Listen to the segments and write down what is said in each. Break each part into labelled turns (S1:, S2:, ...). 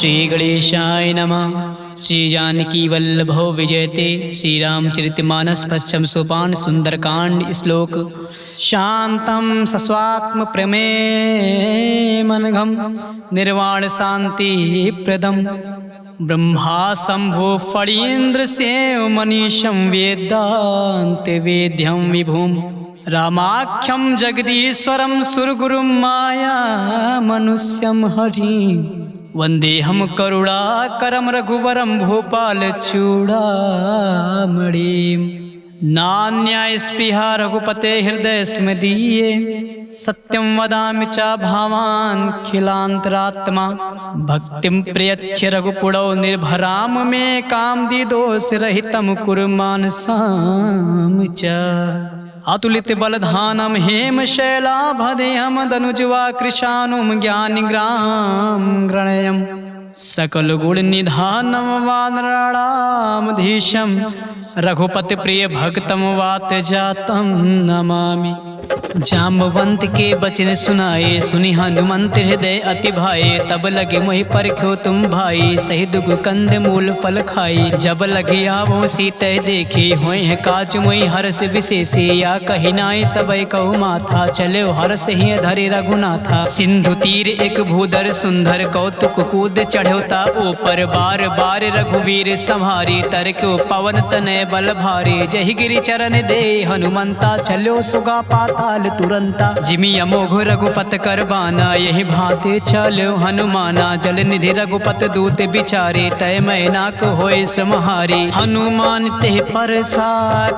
S1: श्री गणेशाय नमः। श्री जानकी वल्लभो विजयते। श्री रामचरितमानस पश्चम सोपान सुंदरकांड श्लोक। शांतं सस्वात्म प्रमेमनघं निर्वाण शांति प्रदम ब्रह्मा शंभो फणीन्द्र सेव मनीषं वेदांत वेद्यं विभुं रामाख्यं जगदीश्वरं सुरगुरुं माया मनुष्यं हरिं वंदेहम करुणाकरं रघुवरं भूपालचूडामणिं। नान्या स्पृहा रघुपते हृदय स्मदीये सत्यं वदामि च भावान् खिलान्तरात्मा भक्तिं प्रयच्छ रघुपुरौ निर्भराम मे कामदिदोषरहितं कुरु मानसां च। अतुलित बलधानं हेमशैलाभदेहं दनुज्वा कृशानुं ज्ञानिग्रां गणयं सकल गुण निधानं वानराणामधीशं रघुपति प्रिय भक्तम वात जातं नमामि। जाम्बवंत के बचन सुनाए सुनि हनुमंत हृदय अति भाए तब लगे मोहि परख्यो तुम भाई सही दुग कंद मूल फल खाई। जब लगे आवो सीते देखी होय है काज मोहि हर्ष विशेषे या कही नाई सबय कहु माथा चले हर्ष ही धरे रघुनाथा। सिंधु तीर एक भूधर सुंदर कौतुक कूद चढ़ोता ऊपर बार बार रघुवीर संहारी तरक्यो पवन तनय बल भारी। जहि गिरि चरण दे हनुमंता चलो सुगा पाताल तुरंता जिमि अमोघ रघुपत करबाना यही भांति चलो हनुमाना। जल निधि रघुपत दूत बिचारे तय मैनाक होय समहारी। हनुमान ते परसा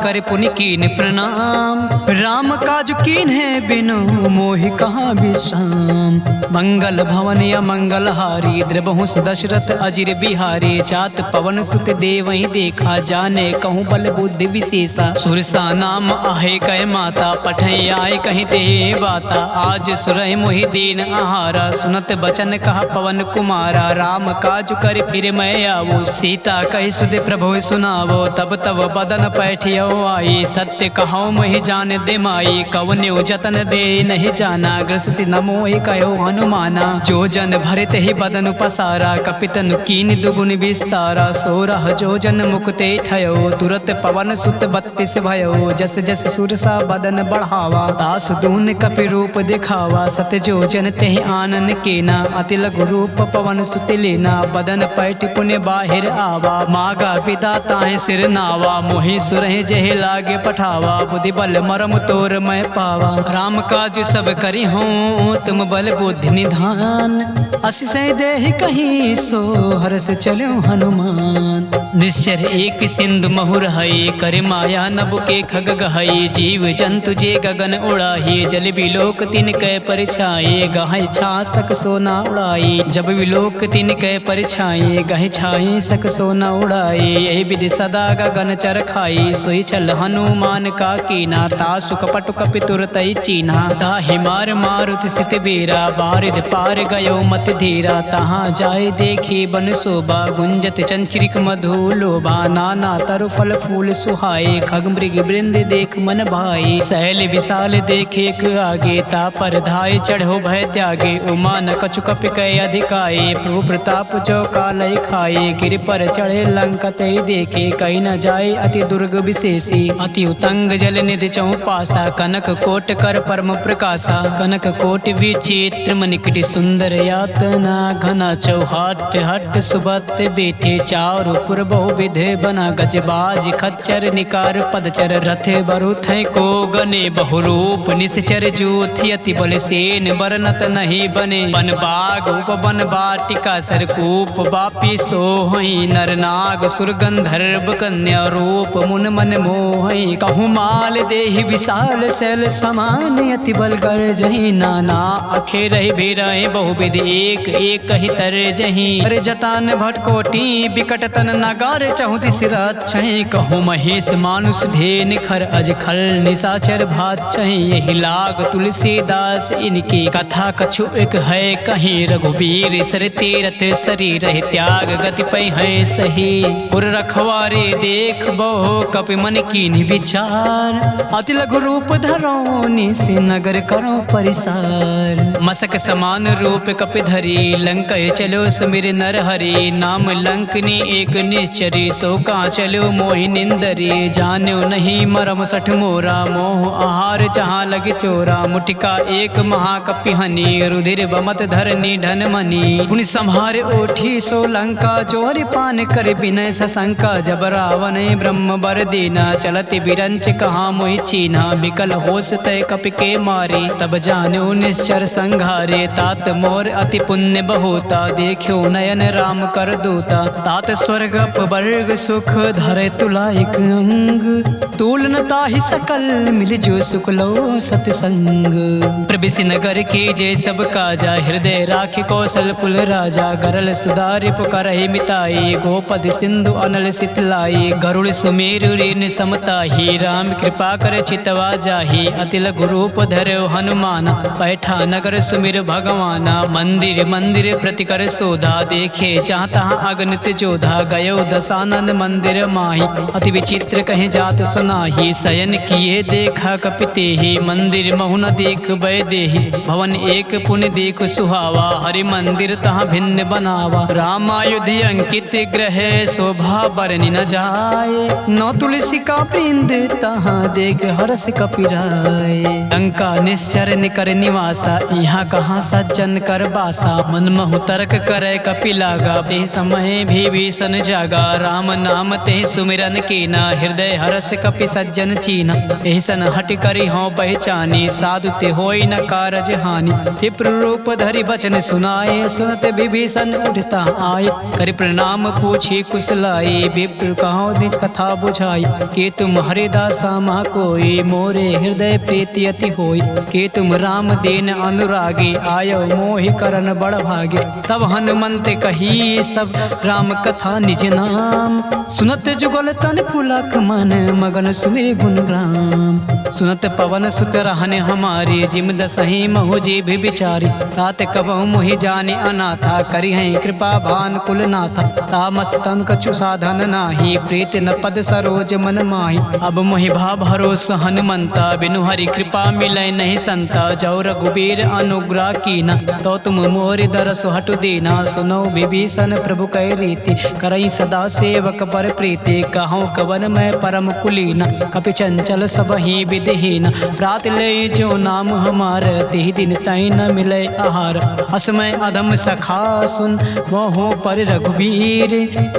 S1: कर पुनि कीन प्रणाम राम काज कीन है बिनु मोहि कहाँ विश्राम। मंगल भवन अमंगल हारी द्रबहु दशरथ अजिर बिहारी। जात पवन सुत देवहि देखा जाने कहूँ बल बुद्धि विशेषा। सुरसा नाम आहे कै माता पठै आए कहीं दे बाता। आज सुरहि मोहि दीन आहारा सुनत बचन कहा पवन कुमारा। राम काज कर फिर मैं आवो सीता कहि सुध प्रभु सुनावो। तब तब बदन पैठियो आई सत्य कहो मोहि जान दे माई। कवन्यो जतन दे नहीं जाना ग्रस सि नमोहि कहो हनुमाना। जो जन भरत ही बदन पसारा कपितन कीन दुगुन विस्तारा। सोरह जो जन मुक्ते ठयो तुरत पवन सुत 32 भयो। जस जस सुरसा बदन बढ़ावा दास दून कपि रूप दिखावा। सत जो जन तेहि आनन केना अति लघु रूप पवन सुत लेना। बदन पैठ पुण्य बाहिर आवा मागा पिता ताहि सिर नावा। मोहि सुरहि जेहि लागे पठावा बुद्धि बल मरम तोर मैं पावा। राम काज सब करि हों तुम बल बुद्धि निधान असिसै देहि कहीं सो हरस चलो हनुमान। निश्चर एक सिंधु महुर हई कर माया नभ के खग गहई। जीव जंतु जे गगन उड़ाही जल विलोक तिन कै परछाई। गहै छासक सोना उड़ाई जब विलोक तिन कै परछाई। गहै छाई सक सोना उड़ाई यही विधि सदा गगन चर खाई। सोई चल हनुमान का कीना तासु कपट कपि तुरतै चीना। ताहि मार मारुति सित बेरा बारिद पार गयो मत धीरा। तहाँ जाय देखी बन शोभा गुंजत चंचरिक मधु लोभा। नाना तरु फल फूल सुहाए खग मृग वृंद देख मन भाई। शैल विशाल देखे एक आगे तापर धाय चढ़ो भय त्यागे। उमा न कछु कपि कै अधिकाए प्रभु प्रताप जो कालय खाए। गिर पर चढ़े लंकत देखे कहीं न जाए अति दुर्ग विशेषी। अति उतंग जल निधि चौपासा कनक कोट कर परम प्रकाशा। कनक कोट विचित्र मनिकट सुंदर यातना घना चौहाट हट सुबत बेटे। चारु पुर बहु विधे बना गजबाज खच्चर निकार पदचर। रथ बरुथ को गने बहुरूप निश्चर जूथि अति बल सेन बरनत नहीं बने। बन बाग उपवन बाटिका सरकूप बापी सोहई। नर नाग सुर गंधर्व कन्या रूप मुन मन मोहई। कहूँ माल देहि विशाल शैल समान अति बल गर्जहि। नाना अखेर बेरहि बहुविध एक एक ही तर जही। अरे जतान भटकोटी बिकट तन नगार चहुति सिर छहि कहीं कहूँ महेश मानुष ढे निखर अज खल निशाचर भात चही यही लाग तुलसीदास इनकी कथा कछु एक है कहीं रघुबीर सर तीरथ शरीर रह त्याग गति पै है सही पुर रखवारे देख बहु कपि मन कीन्ही विचार अति लघु रूप धरो निस नगर करो परिसार मसक समान रूप कपि धरी लंकय चलो सुमिर नर हरि नाम लंकनी एक निश्चरी सो का चलो मोहि निंदरी जान्यो नहीं मरम सठ मोरा मोह आहार जहाँ लग चोरा मुटिका एक महाकपि हनी रुधिर बमत धरनी धन मनी पुनि संहार ओठी सो लंका जोरि पान कर बिनय सशंका जब रावण ब्रह्म बर दीना चलति बिरंच कहाँ मोहि चीन्हा बिकल होश तय कपि के मारे तब जान्यो निश्चर संघारे तात मोर अति पुण्य बहुता देखो नयन राम कर दूता तात स्वर्ग अपवर्ग सुख धरे तुला एक अंग तूलन ताहि सकल मिल जो सुख लो सतसंग प्रबिसि नगर के जय सब काजा हृदय राखि कौशल पुल राजा गरल सुधारि पुकारहि मिताई गोपद सिंधु अनल सितलाई गरुड़ सुमेरु ऋण समताहि राम कृपा कर चितवा जाहि अति लघु रूप धरो हनुमान बैठा नगर सुमिर भगवाना मंदिर मंदिर प्रति कर सोधा देखे जहाँ तहाँ अगणित जोधा गयो दशानन मंदिर माही अति विचित्र कहीं जात सुनाही शयन किए देखा कपिते ही मंदिर महु न देख बै देहि भवन एक पुण्य देख सुहावा हरि मंदिर तहाँ भिन्न बनावा रामायुधि अंकित ग्रह शोभा बरनि न जाए नौ तुलसी का वृंद तहाँ देख हरस कपिराय लंका निश्चर निकर निवासा यहाँ कहाँ सज्जन कर बासा मन महु तर्क करे कपि लागा बे समय भी भीषण जागा राम नाम ते सुमिरन कीना हृदय हरस कपि सज्जन चीना एहसन हट करी हो पहचानी साधु ते होई न कारज हानि विप्र रूप धरि बचन सुनाए सुनत विभीषण उठता आए कर प्रणाम पूछी कुशलाई विप्र कहो निज कथा बुझाई के तुम हरिदासा मा कोई मोरे हृदय प्रीति अति होई के तुम राम दीन अनुरागी आयो मोहि करन बड़ भागे तब हनुमंत कही सब राम कथा निज नाम सुनत जुगल तन पुलक मन मगन सुमिर गुण राम सुनत पवन सुत रहने हमारी जिम दसही महु जी भी बिचारी तात कबहु मोहि जाने अनाथा करी है कृपा भान कुल नाथा तामस तन कछु साधन नाही प्रीत न पद सरोज मन माही अब मोहि भा भरोस हनुमंता बिनु हरि कृपा मिलै नहीं संता जौ रघुबीर अनुग्रह कीना तो तुम मोरि दरस हटु दीना सुनो विभीषण प्रभु कै रीति करई सदा सेवक पर प्रीति कहूँ कवन में परम कुलीना कपि चंचल सब ही विधिहीन प्रात ले जो नाम हमार तिहि दिन तई न मिले आहार असमय अधम सखा सुन मोहो पर रघुबीर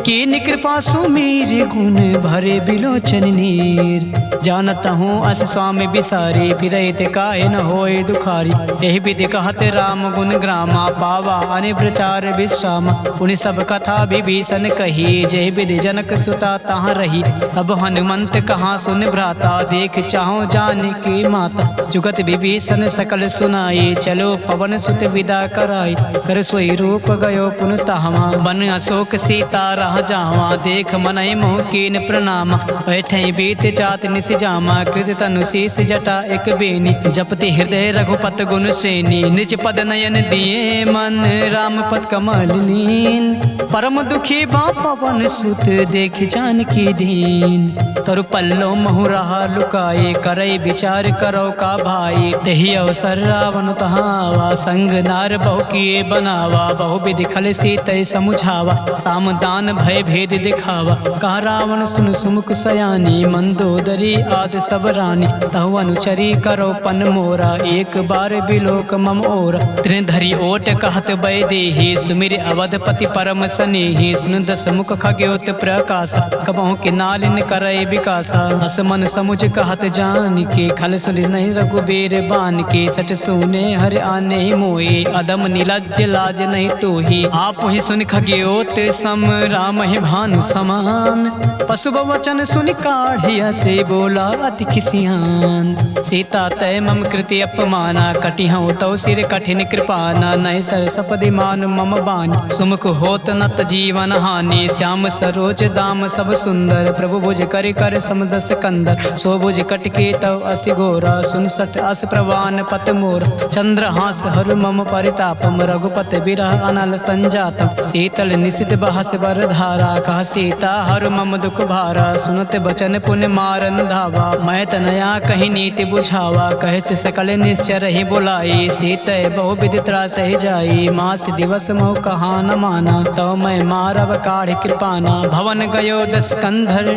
S1: कीन कृपा सुमीर गुण भरे बिलोचन नीर जानत हूँ अस स्वामी बिसारी फिरैत काहे न होए दुखारी एहि विधि कहत राम गुण ग्रामा पावा अनि प्रचार विश्राम पुनि सब कथा विभीषण कही जय विधि जनक सुता तहाँ रही अब हनुमंत कहाँ सुन भ्राता देख चाहो जान की माता जुगत विभीषण सकल सुनाई चलो पवन सुत विदा कराई कर सोई रूप गयो पुन तहवा बन अशोक सीता रह जावा देख मनय मोह कीन प्रणाम बैठे बीत जात निस जामा कृत तनु शीस जटा एक बेनी जपति हृदय रघुपत गुण श्रेणी निज पद नयन दिए मन राम पद कमल लीन परम दुखी बा पवन सुत देख जान की दीन तरु पल्लो महु रहा लुकाए करई विचार करो का भाई तेहि अवसर रावण तहावा संग नार बहु किए बनावा बहु विधि खल सीतै समुझावा सामदान भय भेद दिखावा कहा रावण सुन सुमुख सयानी मंदोदरी आदि सब रानी तहु अनुचरी करो पन मोरा एक बार बिलोक मम ओरा त्रिन धरी ओट कहत बै देहि सुमिर अवधपति परम सनेहि सुन दस मुख खग्योत प्रकाश कबहु के नालिन करय विकासा हस मन समुझ कहत जान के खल सुन नहीं रघुबीर बान के सट सुने हर आने मोए अदम नीलज लाज नहीं तो ही आप ही सुन खग्योत सम राम ही भानु समान पशु वचन सुन काढ़िया से बोला अति खिसियान सीता तय मम कृति अपमाना कटि हूँ तौ सिर कठिन कृपाना नय सर सपदि मान मम बानी सुमुख होत नत जीवन हानि श्याम सरोज दाम सब सुंदर प्रभु भुज कर कर समदस कंदर सो भुज कटके तव असि घोरा सुन सठ अस प्रवान पत मोर चंद्रहास हरु मम परितापम रघुपत बिरह अनल संजातम शीतल निशित बहस बर धारा कह सीता हरु मम दुख भारा सुनत बचन पुण्य मारन धावा मैं तनया कहीं नीति बुझावा कहे से सकल निश्चर ही बुलाई सीत बहु विधि त्रास ही जाई मास दिवस मोह कहा न माना तो मैं मारव काढ़ कृपाना भवन गयो दस कंधर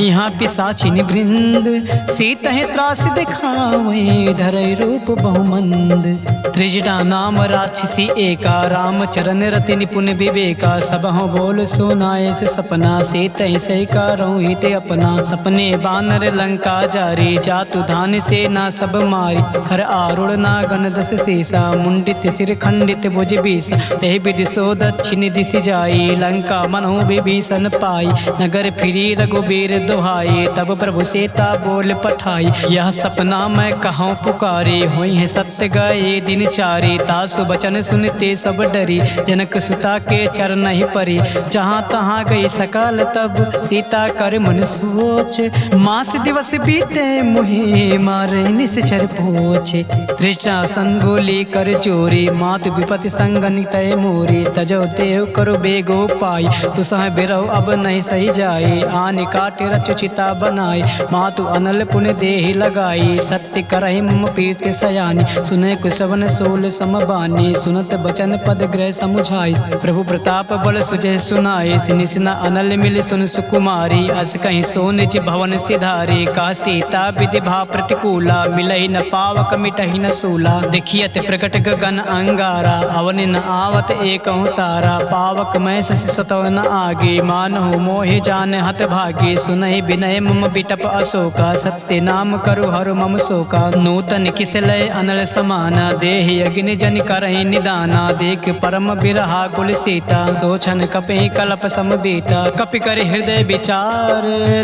S1: यहाँ पिसाचिन वृंद सीत है त्रास दिखावे धरय रूप बहुमंद त्रिजटा नाम राक्षसी एका राम चरण रति निपुण विवेका सब हो बोल सुनाए से सपना सीत से कारों हित अपना सपने बानर लंका जारी जातु धान से ना सब मारी हर आरुण नागन दस शेषा मुंडित सिर खंडित भुज बीसा ते विधि सो दक्षिण दिशि जाई लंका मनो विभीषण पाई नगर फिरी रघुबीर दुहाई तब प्रभु सीता बोल पठाई यह सपना मैं कहूँ पुकारी हुई है सत्य गए दिन चारी तासु बचन सुनते सब डरी जनक सुता के चरण ही परी जहाँ तहाँ गई सकाल तब सीता कर मन सोच मास दिवस बीते मुहे मारे निश्चर पोछे तृष्णा संगोली कर चोरी मातु विपति संगन तय मोरी तजो देव करो बेगो पाई तु सह बिरहो अब नहीं सही जाए आन काटे रचुचिता बनाई मातु अनल पुण्य देहि लगाई सत्य करहि मम पीत सयानी सुने कुसवन सोल समबानी सुनत बचन पद ग्रह समुझाई प्रभु प्रताप बल सुजय सुनाए सिनिसना अनल मिल सुन सुकुमारी अस कहीं सो निज भवन सिधारी का सीता विधि भा प्रतिकूला मिलहि न पावक मिटहि न सूला देखियत प्रकट गगन अंगारा अवन न आवत एक तारा पावक मैं शशि सतव न आगे मानहु मोहि जान हत भागे सुनहि विनय मम बिटप अशोका सत्य नाम करु हरु मम शोका नूतन किसलय अनल समाना देहि अग्नि जन करहि निदाना देख परम बिरहा कुल सीता सोचन कपि कल्प समबीता कपि कर हृदय विचार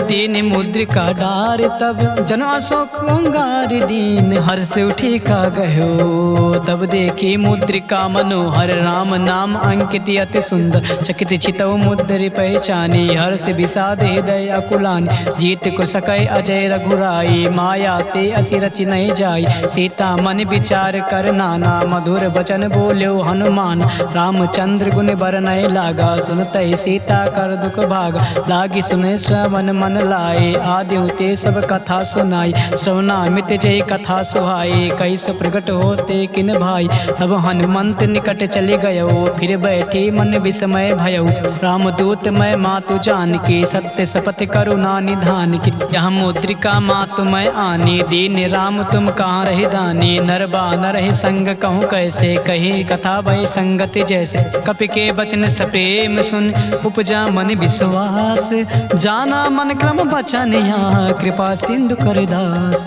S1: दीन मुद्रिका डार तब जन अशोक अंगार दीन हर्ष उठी का गयो तब देखी मुद्रिका मनोहर राम नाम अंकित अति सुंदर चकित चितव मुद्रि पहचानी हर्ष विषाद हृदय अकुलानी जीत को सकय अजय रघुराई माया ते असि रचि नहीं जाई सीता मन विचार कर नाना मधुर बचन बोल्यो हनुमान रामचंद्र गुण बरनय लागा सुनतय सीता कर दुख भागा लागी सुने श्रवण मन लाए आदि ते सब कथा सुनाई श्रवणामित जय कथा सुहाए कैसो प्रकट होते किन भाई तब हनुमंत निकट चले गयो फिर बैठी मन विस्मय भयो रामदूत मैं मातु जान की सत्य सपथ करुणा निधान की यह मुद्रिका मातु मैं आनी दीन राम तुम कहाँ रही दानी नर बानर ही संग कहूँ कैसे कही कथा भई संगति जैसे कपि के बचन सप्रेम सुन उपजा मन विश्वास जाना मन क्रम बचन यहाँ कृपा सिंधु कर दास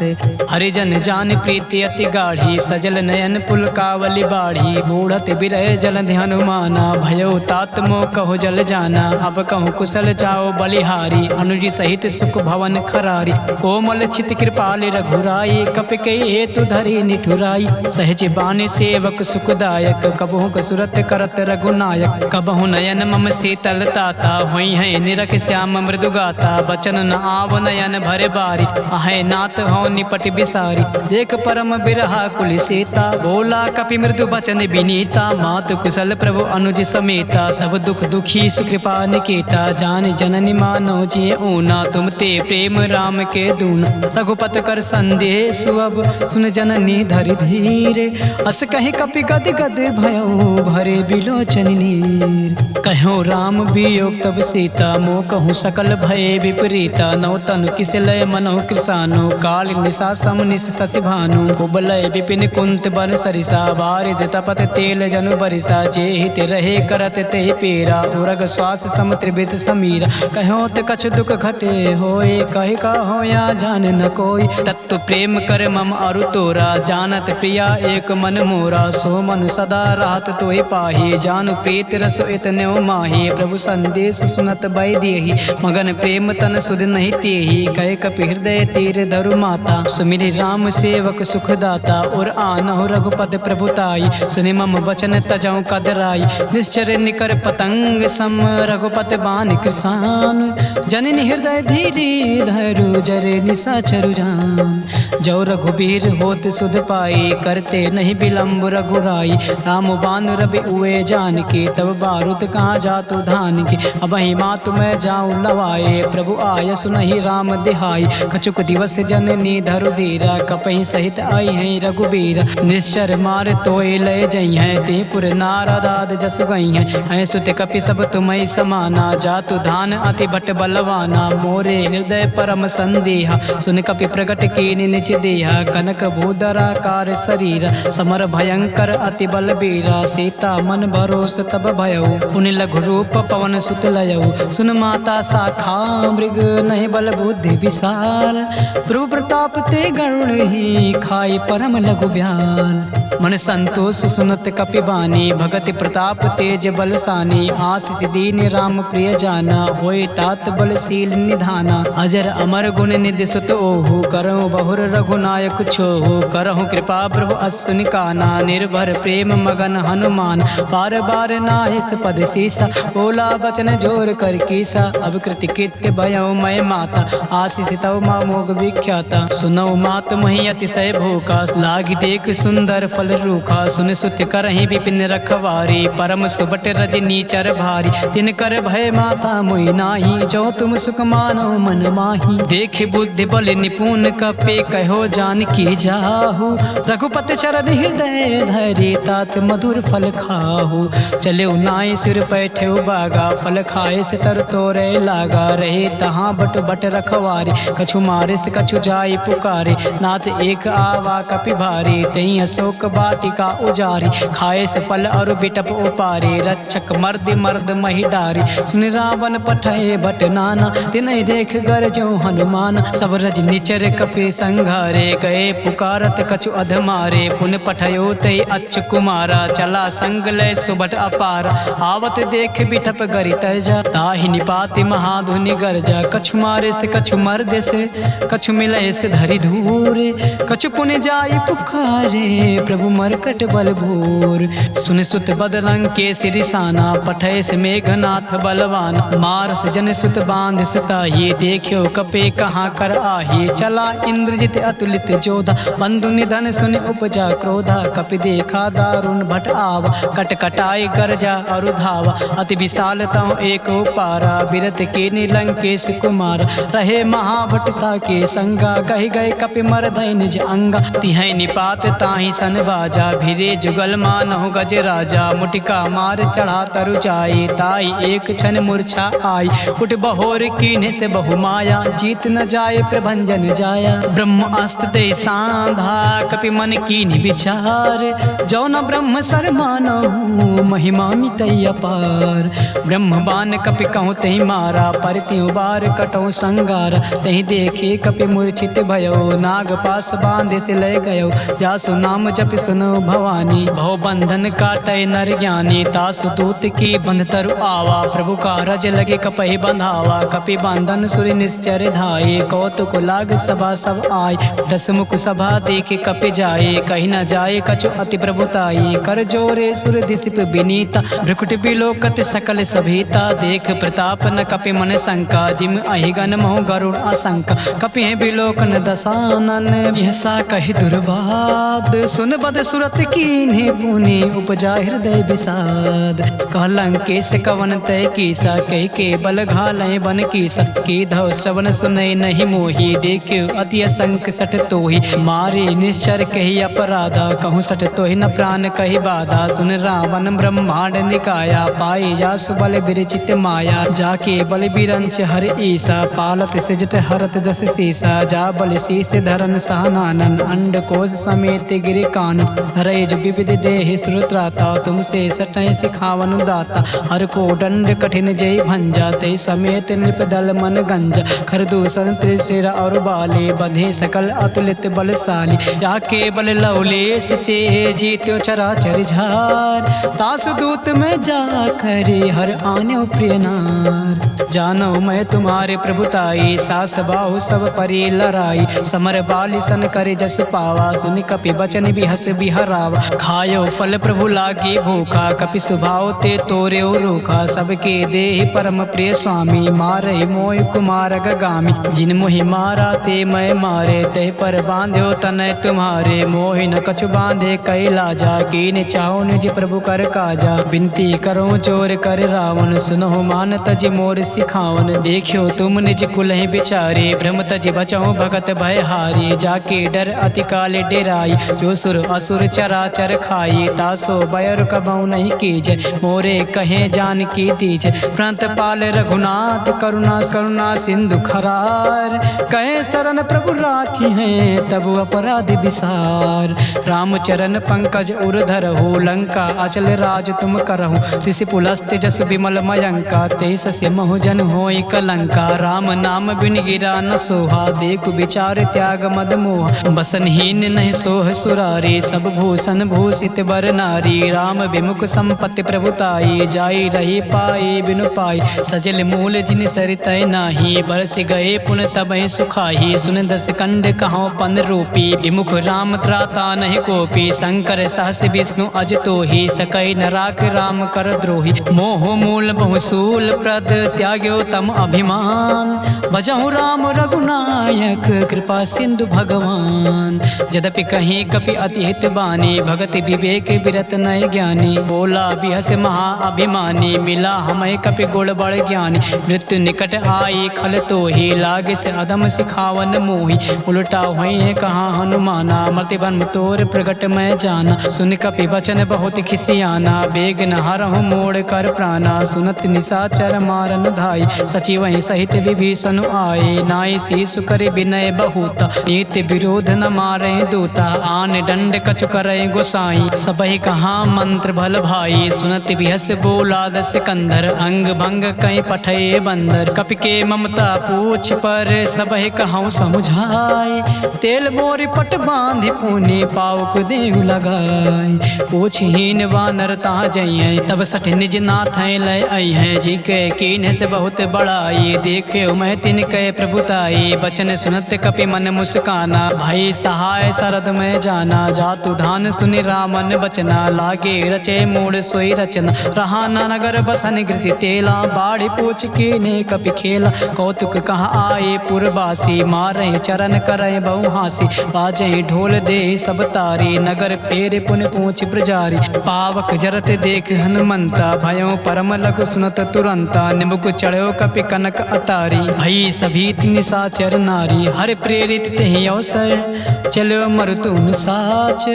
S1: हरिजन जान प्रीति अति गाढ़ी सजल नयन पुलकावली बाढ़ी बूढ़त बिरह जल हनुमाना भयो तात मोह कहो जल जाना अब कहूँ कुशल जाओ बलिहारी अनुजी सहित सुख भवन खरारी कोमल चित कृपाल रघुराई कपि के हेतु धरी निठुराई सहज बानी सेवक सुखदायक कबहु कसुरत करत रघुनायक कबहु नयन मम शीतल ताता हुई है निरख श्याम मृदु गाता बचन न आव नयन भरे बारी आहे नाथ हो निपट बिसारी देख परम बिरहा कुल सीता बोला कपि मृदु बचन विनीता मातु कुशल प्रभु अनुज समेता तब दुख दुखी सुकृपा निकेता जान जननी मानो जी ऊना तुम ते प्रेम राम के दूना रघुपत कर संदेह सुअब सुन जननी धरि धीरे अस कहि कपि गद गद भयो भरे बिलोचन नीर कहो राम वियोग तब सीता मोह कहूँ सकल भय विपरीता नौ तनु किस लय मनो कृसानो काल निशा सम निश शशि भानु कुबलय विपिन कुंत बन सरिसा बारिद तपत तेल जनु बरिसा जे हित रहे करत ते पेरा उरग श्वास सम त्रिविश समीरा कहो त कछु दुख घटे होए कहि का हो या जान न कोई तत्व प्रेम कर मम अरु तोरा जानत प्रिया एक मन मोरा सो मन सदा रात तोहि पाही जानु प्रीत रस इतने माही प्रभु संदेश सुनत बै देहि मगन प्रेम तन सुध नहीं तेहि कह कपि हृदय तीर धरु माता सुमिरि राम सेवक सुखदाता और आनहु रघुपद प्रभुताई सुनि मम वचन तजौ कदराई निश्चर निकर पतंग सम रघुपत बान कृसान जान, जननी हृदय धीरे धरु जरे निशाचरु जान। जो रघुबीर होत सुध पाई, करते नहीं विलम्ब रघुराई। राम बान रवि उए जान की, तब बारूद कहाँ जातु धान की। अब ही मातु मैं जाऊँ लवाए, प्रभु आय सुनहि राम दिहाई। कछुक दिवस जननी धरु धीरा, कपहि सहित आई है रघुबीर। निश्चर मार तोय लय जई हैं, ते पुर नारदाद जस गई हैं। हैं सुत कपि सब तुम्हें समाना, जातु धान अति भट बलवाना। मोरे हृदय परम संदेहा, सुन कपि प्रगट कीनि निज देहा। कनक भूधराकार शरीर, समर भयंकर अति बलबीरा। सीता मन भरोस तब भयउ, पुनि लघु रूप पवन सुत लयउ। सुन माता शाखा मृग, नहीं बल बुद्धि विशाल। प्रभु प्रताप ते गरुड़ ही, खाई परम लघु ब्याल। मन संतोष सुनत कपि बानी, भगति प्रताप तेज बलसानी। आशीष दीन राम प्रिय जाना, होय तात बलशील निधाना। अजर अमर गुण निधि सुत ओहु, करहु बहुर रघुनायक छोहु। करहु कृपा प्रभु असुनि काना, निर्भर प्रेम मगन हनुमान। बार बार नाहिस पद सीसा, बोला बचन जोर कर कीसा। अब कृति कृत्य भयउ मय माता, आशीष तव मोग विख्याता। सुनौ मात मही अतिशय भूखा, लागी देख सुंदर फल रूखा। सुन सुत करहि विपिन रखवारी, परम सुबट रजनी चर भारी। तिन कर भय माता मोहि नाही, जो तुम सुख मानो मन माही। देख बुद्धि बल निपुण कपे, कहो जानकी जाहु। रघुपति चरण हृदय धरि, तात मधुर फल खाहु। चले नाई सिर पैठे बागा, फल खाए से तर तोरे लागा। रहे तहाँ बट बट रखवारी, कछु मारे से कछु जाई पुकारे। नाथ एक आवा कपि भारी, तई अशोक वाटिका उजारी। खाए से फल और बिटप उपारी, रक्षक मर्द मर्द मही डारी। सुन रावण पठय भट नाना, तिनहि देख गरजो हनुमान। सब रज निचर कपि संघारे, गए पुकारत कछु अधमारे। पुन पठयो तय अच्छ कुमारा, चला संग लय सुबट अपार। आवत देख बिटप गरि तजा, ताहि निपाति महाधुनि गरजा। कछु मारे से कछु मर्द से, कछु मिलय से धरि धूरे। कछु पुन जाई पुकारे, प्रभु मरकट बल भूर। सुन सुत बदलंग के सिरिसाना, पठय से मेघनाथ बलवान। मार से जन सुत बांध सुताही, देखियो कपे कहाँ कर आही। चला इंद्रजित अतुलित जोधा, बंधु निधन सुन उपजा क्रोधा। कपि देखा दारुण भट आवा, कट कटाई गरजा और धावा। अति विशाल तव एक पारा, बिरत के नीलंकेश कुमार। रहे महाभटता के संगा, कहि गए कपि मरदय निज अंगा। तिहै निपात ताहि सन बाजा, भिरे जुगल मानहु गज राजा। मुटिका मार चढ़ा तरु जाई, ताई एक क्षण मूर्छा आई। उठ बहोर कीन्हे से बहु माया, जीत न जाए प्रभंजन जाया। ब्रह्म अस्त्र दे सांधा, कपि मन कीन्हि विचार। जो न ब्रह्म सर मानहु, महिमा मितई अपार। ब्रह्म बान कपि कहूँ तहि मारा, पर त्यों बार कटौ संगारा। तहि देखे कपि मूर्छित भयो, नाग पास बांधे से लय गयो। जासु नाम जप सुनो भवानी, भव बंधन काटय नर ज्ञानी। तासु दूत की बंध तरु आवा, प्रभु का रज लगे कपहि बंधावा। कपि बंधन सुर निश्चर धाये, कौतुक लाग सभा सब आय। दस मुख सभा देखे कपि जाए, कहीं न जाए कछु अति प्रभुताई। कर जोरे सुर दिसिप विनीता, भ्रुकुट बिलोकत सकल सभीता। देख प्रताप न कपि मन शंका, जिम अहिगन मोह गरुड़ आशंका। कपि बिलोकन दसानन, यसा कहि दुर्वाद। सुन बद सुरत कीन्हे पुनि, उपजा हृदय विषाद। कहलंकेश कवन तय कीसा, कह के बल घालय बन कीसा। की धव श्रवण सुनय नहीं मोही, देखियो अति असंक सठ तोहि। मारे निश्चर कही अपराधा, कहूँ सठ तोहि न प्राण कही बाधा। सुन रावण ब्रह्मांड निकाया, पाई जासु बल विरचित माया। जाके बल बिरंच हर ईसा, पालत सिजत हरत दस सीसा। जा बल शीस धरन सहनानन, अंड कोश समेत गिरि कान। रेज विविध देहि श्रुत्राता, तुमसे सटय सिखावन दाता। हर को दंड कठिन जय भंजा, ते समेत नृप दल मन गंजा। खरदूषण त्रिशिर और बाले, बंधे सकल अतुलित बलशाली। जाके बल लवलेश ते, जीत्यो चराचर झार। तासु दूत में जा करे, हर आन्यो प्रिय नार। जानो मैं तुम्हारे प्रभुताई, सास बाहु सब परि लड़ाई। समर बाली सन करे जस पावा, सुनि कपि बचन भी हस हर्ष बिहरावा। खायो फल प्रभु लागी भूखा, कपि स्वभाव ते तोरे रूखा। सबके देहि परम प्रिय स्वामी, मारे मोहि कुमार गामी। जिन मोहि मारा ते मैं मारे, ते पर बांध्यो तनय तुम्हारे। मोहि न कछु बांधे कैलाजा, कीन चाहो निज प्रभु कर काजा। बिनती करो चोर कर रावण, सुनो मान तज मोर सिखावन। देखियो तुम निज कुलहि बिचारे, भ्रम तज बचो भगत भय हारी। जाके डर अति काल डेराई, जो सुर असुर चराचर खाई। तासो बयर कबहु नहीं कीजय, मोरे कहे जान की दीजय। प्रांत पाल रघुनाथ करुणा करुणा सिंधु खरार। कहे शरण प्रभु राखी हैं, तब अपराध विसार। रामचरण पंकज उर धरहु, लंका अचल राज तुम करहु। तिसि पुलस्त्य जस विमल मयंका, तेस से महु जन होई कलंका। राम नाम बिन गिरा न सोहा, देखु विचार त्याग मद मोहा। बसनहीन नहीं सोह सुरारी, सब भूषण भूषित बर नारी। राम विमुख संपत्ति प्रभुताई, जाई रही पाई बिनु पाई। सजल मूल जिन सरितय नाही, बरस गए पुन तबहि सुखाही। सुन दस कंड कहो पन रूपी, विमुख राम त्राता नहीं कोपी। शंकर सहस विष्णु अज तोहि, सकई न राख राम कर द्रोही। मोह मूल बहुसूल प्रद, त्याग्यो तम अभिमान। भजहु राम रघुनायक, कृपा सिंधु भगवान। यद्यपि कहीं कपि अति हित बानी, भगति विवेक विरत नय ज्ञानी। बोला बिहस महा अभिमानी, मिला हमें कपि गुण बड़ ज्ञानी। मृत्यु निकट आई खल तोहि, लागे से अधम सिखावन मोहि। उल्टा हुई है कहाँ हनुमाना, मति बन तोर प्रगट मैं जाना। सुन कपि वचन बहुत खिसियाना, बेग न हरहु मोड़ कर प्राणा। सुनत निशाचर मारन धाई, सचिव सहित विभीषण आए। नाई शीस कर विनय बहुता, नीति विरोध न मारे दूता। आन दंड कछु करे गोसाई, सबहि कहा मंत्र भल भाई। सुनत बिहस बोला दस कंधर, अंग भंग कई पठे बंदर। कपि के ममता पूछ पर, सबहि कहूँ समुझाए। तेल मोरी पट बांधि पुनि, पाउक देहु लगाए। पूछहीन वानर ता जइयै, तब सठ निज नाथ लय अइहै। जी के कीन्ह से बहुत बड़ाई, देखे मैं तिनके प्रभुताई। बचन सुनत कपि मन मुस्काना, भाई सहाय शरद में जाना। जातु धान सुनि रामन बचना, लागे रचे मूड सोई रचना। रहा ना नगर बसन गृति तेला, बाढ़ी पूछ कीने कपि खेला। कौतुक कहाँ आए पुरबासी, मारे चरण करे बहु हासी। बाजे ढोल दे सब तारी, नगर फेर पुन पूछ प्रजारी। पावक जरत देख हनुमंता, भयो परम लघु सुनत तुरंता। निमुख चढ़ो कपि कनक अटारी, भई सभी निशाचर नारी। हर प्रेरित तेहि अवसर, चलो मरुतुम साच।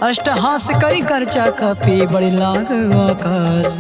S1: अष्टहास करि करचा कपि, बड़ि लाग आकाश।